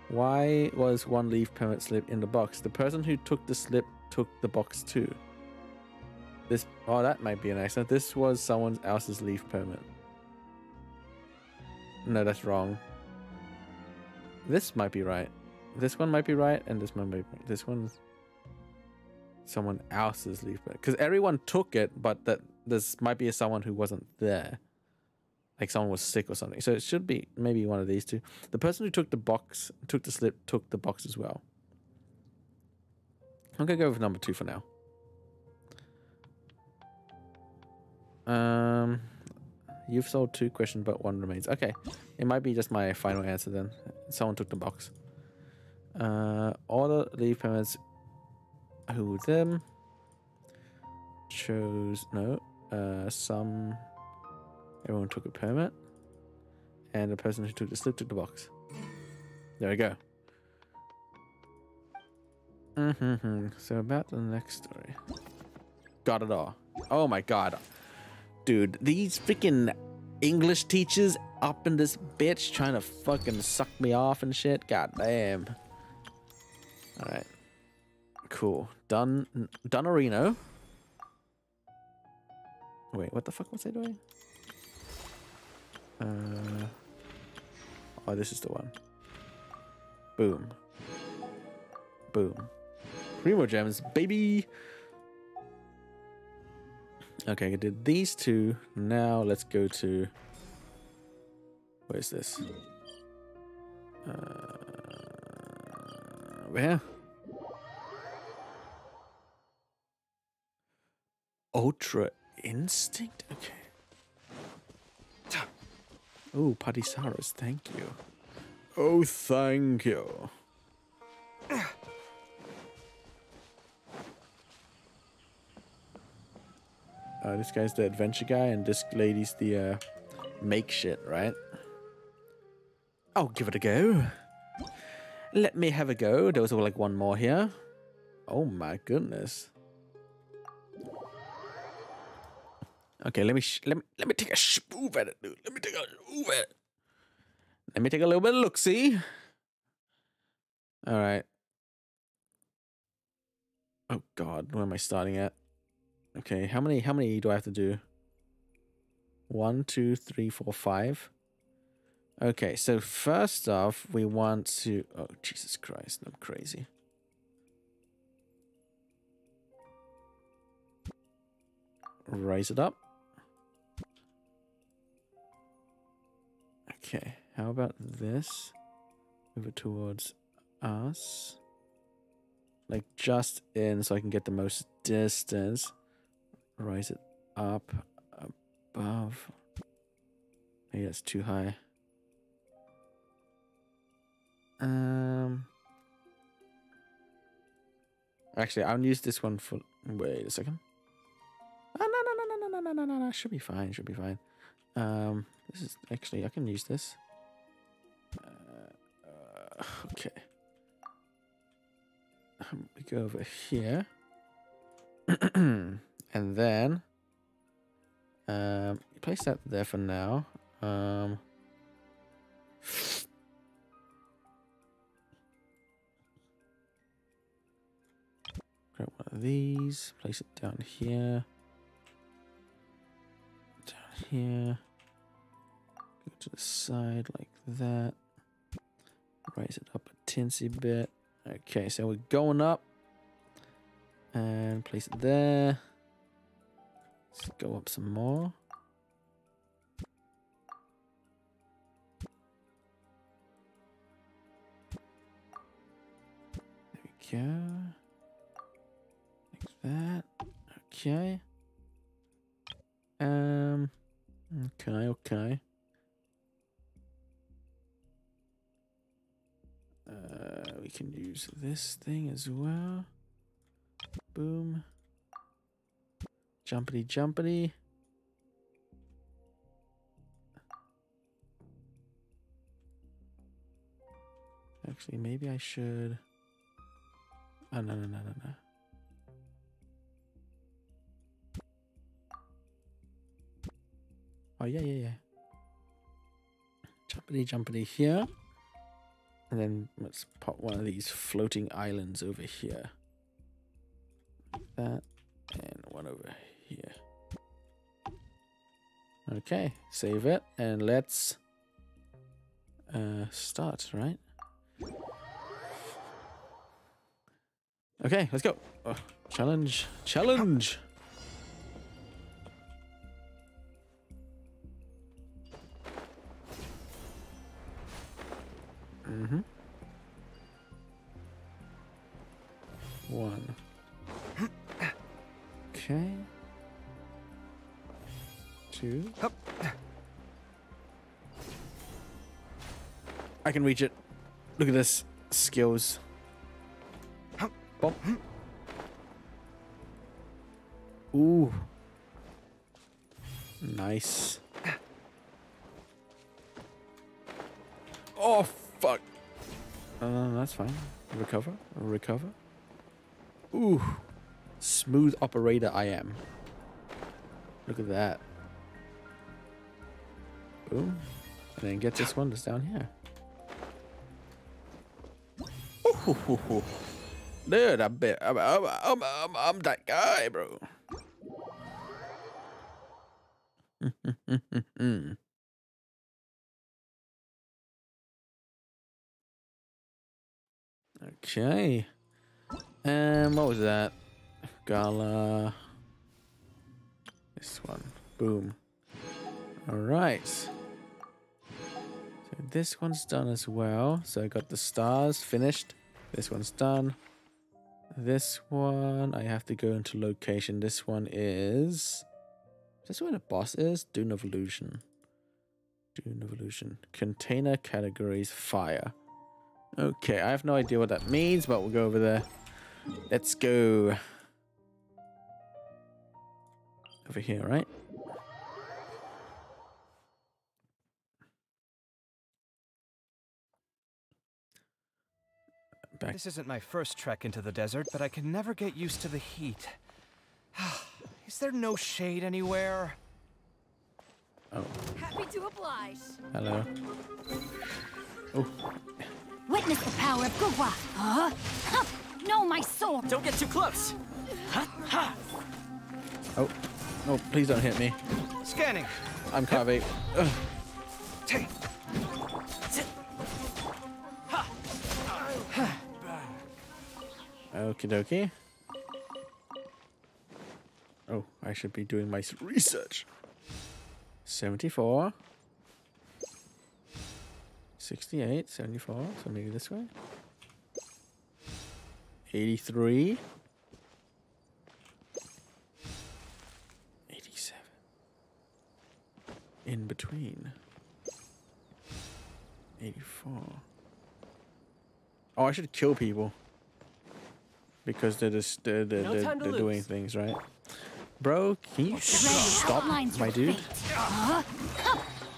Why was one leave permit slip in the box? The person who took the slip took the box too. Oh, that might be an accident. This was someone else's leave permit. No, that's wrong. This might be right. This one might be right, and this one might be. This one's someone else's leave permit. Because everyone took it, but this might be someone who wasn't there. Like someone was sick or something. So it should be maybe one of these two. The person who took the box, took the slip, took the box as well. I'm going to go with number 2 for now. You've solved 2 questions, but 1 remains. Okay. It might be just my final answer then. Someone took the box. All the leave permits who them chose no. Everyone took a permit, and the person who took the slip took the box. There we go. So about the next story. Got it all. Oh my god. Dude, these freaking English teachers up in this bitch trying to fucking suck me off and shit. God damn. Alright. Cool. Donorino. Wait, what the fuck was I doing? Oh, this is the one. Boom. Boom. Primo gems, baby! Okay, I did these 2. Now let's go to... Where's this? Where? Ultra Instinct? Okay. Oh, Padisaurus, thank you. Oh, thank you. This guy's the adventure guy, and this lady's the make shit, right? I'll give it a go. Let me have a go. There was like one more here. Oh my goodness. Okay, let me take a move at it, dude. Let me take a move at it. Let me take a little bit of look-see. All right. Oh God, where am I starting at? Okay, how many do I have to do? 1, 2, 3, 4, 5. Okay, so first off, we want to... Oh, Jesus Christ, I'm crazy. Raise it up. Okay, how about this? Move it towards us. Like just in so I can get the most distance. Raise it up above. Maybe that's too high. Actually, I'll use this one for... Wait a second. Oh, no. Should be fine. Should be fine. This is actually... I can use this. Okay. We go over here. And then... place that there for now. Grab one of these, place it down here. Down here. Go to the side like that. Raise it up a teensy bit. Okay, so we're going up. And place it there. Let's go up some more. There we go. Like that. Okay. Okay. We can use this thing as well. Boom. Jumpity jumpity. Actually, maybe I should. Oh, no. Oh, yeah. Jumpity here. And then let's pop one of these floating islands over here. Like that. And one over here. Okay, save it. And let's start, right? Okay, let's go. Challenge. One. Okay. Two. I can reach it. Look at this. Skills. Bump. Ooh. Nice. Oh, fuck. That's fine. Recover. Ooh. Smooth operator I am. Look at that. Boom. And then get this one that's down here. Ooh. Dude, I'm that guy, bro. Okay. What was that? Gala. This one. Boom. All right. So this one's done as well. So I got the stars finished. This one's done. This one, I have to go into location. This one is this where the boss is? Dune of Illusion. Container categories fire. Okay, I have no idea what that means, but we'll go over there. Let's go. Over here, right? Back. This isn't my first trek into the desert, but I can never get used to the heat. Is there no shade anywhere? Oh. Happy to oblige. Hello. Oh. Witness the power of Gugwa. Huh? No, my sword. Don't get too close. Oh. No, please don't hit me. Scanning. I'm Kave. Take. Okie dokie. Oh, I should be doing my research. 74. 68, 74, so maybe this way. 83. 87. In between. 84. Oh, I should kill people. Because they're just they're doing things, right? Bro, can you stop, my dude?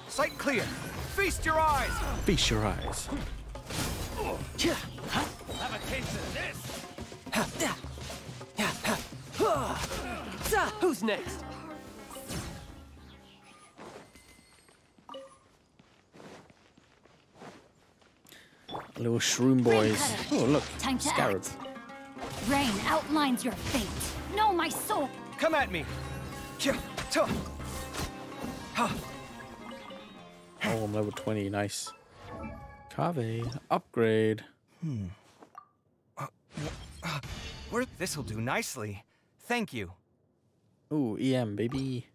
Sight clear. Feast your eyes. Feast your eyes. Have a taste of this. Who's next? Little shroom boys. Oh, look. Time to Scarab. act. Rain outlines your fate. No, my soul. Come at me. Oh, I'm level 20. Nice. Kave. Upgrade. This'll do nicely. Thank you. Ooh, EM, baby.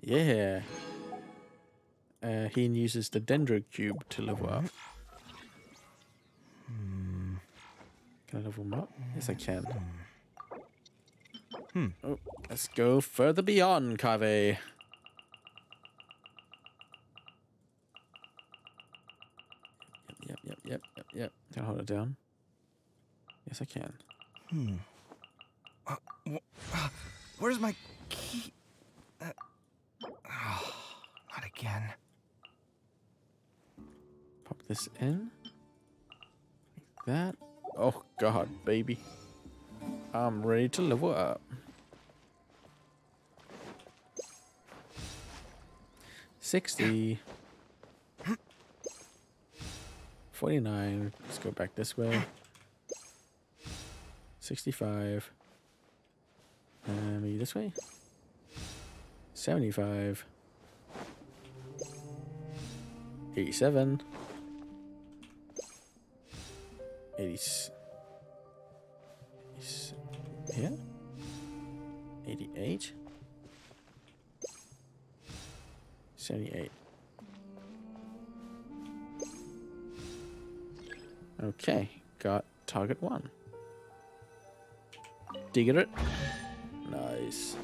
Yeah. He uses the Dendro Cube to level up. Can I level him up? Yes, I can. Oh, let's go further beyond, Kave. Yep. Can I hold it down? Yes, I can. Where's my key? Not again. Pop this in. Like that. Oh, God, baby. I'm ready to level up. 60. 49. Let's go back this way. 65. Maybe this way. 75. 87. 80. Yeah. 88. 78. Okay, got target 1. Dig it. Nice.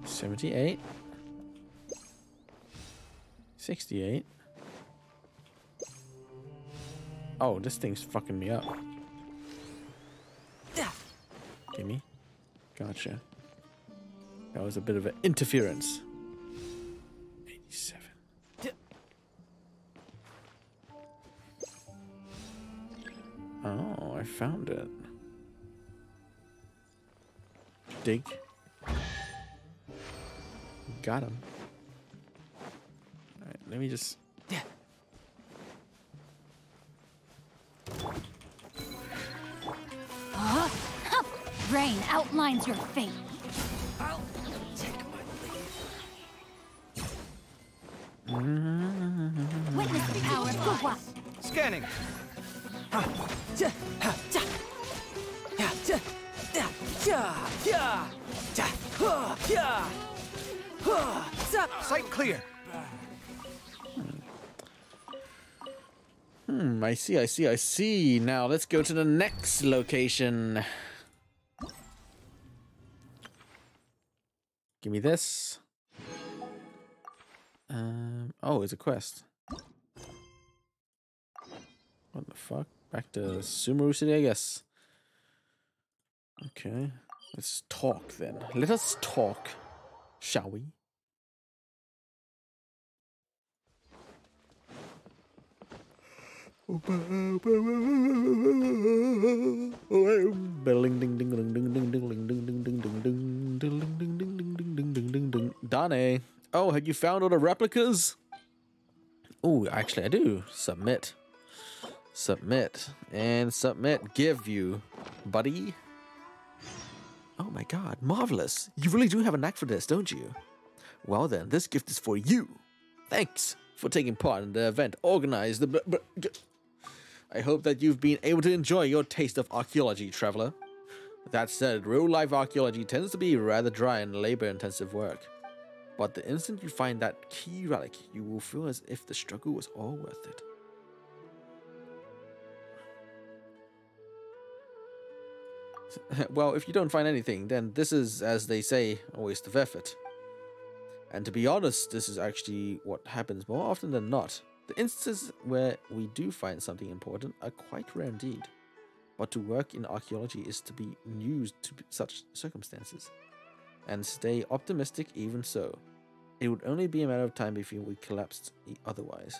$78. 68. Oh, this thing's fucking me up. Gimme. Gotcha. That was a bit of an interference. 87. Oh, I found it. Dig. Got him. Alright, let me just... Rain outlines your fate. I'll take my leave. Witness the power of Gugwa. Scanning. Sight clear. I see. Now let's go to the next location. Give me this. Oh, it's a quest. What the fuck? Back to Sumeru City, I guess. Okay. Let's talk then. Let us talk, shall we? Dane. Oh, have you found all the replicas? Oh, actually I do. Submit. Submit. And submit. Give you, buddy. Oh my god, marvelous. You really do have a knack for this, don't you? Well then, this gift is for you. Thanks for taking part in the event organized. I hope that you've been able to enjoy your taste of archaeology, traveler. That said, real-life archaeology tends to be rather dry and labor-intensive work. But the instant you find that key relic, you will feel as if the struggle was all worth it. Well, if you don't find anything, then this is, as they say, a waste of effort. And to be honest, this is actually what happens more often than not. The instances where we do find something important are quite rare indeed. But to work in archaeology is to be used to such circumstances. And stay optimistic even so. It would only be a matter of time before we collapsed otherwise.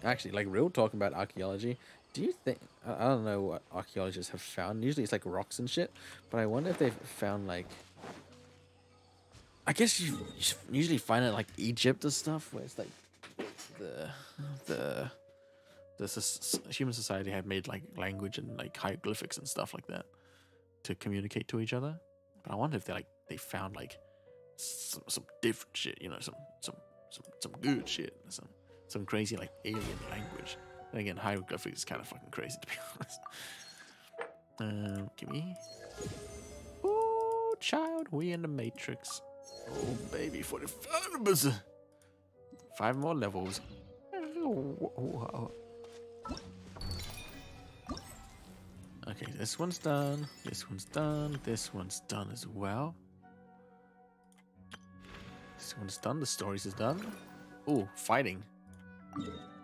Actually, like real talking about archaeology, do you think... I don't know what archaeologists have found. Usually it's like rocks and shit. But I wonder if they've found like... I guess you usually find it like Egypt and stuff, where it's like the human society had made like language and like hieroglyphics and stuff like that to communicate to each other. But I wonder if they found like some different shit, you know, some good shit, some crazy like alien language. And again, hieroglyphics is kind of fucking crazy to be honest. Give me. Oh, child, we in the Matrix. Oh, baby, 45%. 5 more levels. Okay, this one's done. This one's done. This one's done as well. This one's done. The stories is done. Oh, fighting.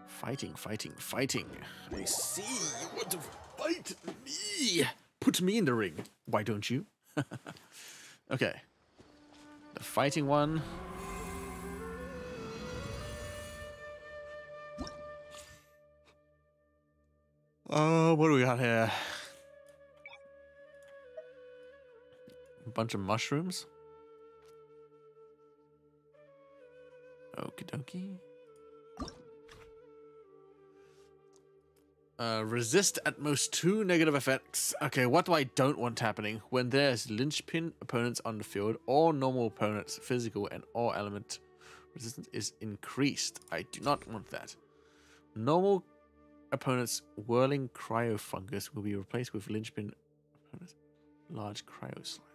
Fighting. I see you want to fight me. Put me in the ring. Why don't you? Okay. The fighting one. What do we got here? A bunch of mushrooms. Okie dokie. Resist at most 2 negative effects. Okay, what do I don't want happening? When there's linchpin opponents on the field, all normal opponents, physical and all element resistance is increased. I do not want that. Normal opponents' whirling cryo fungus will be replaced with linchpin opponents' large cryo slime.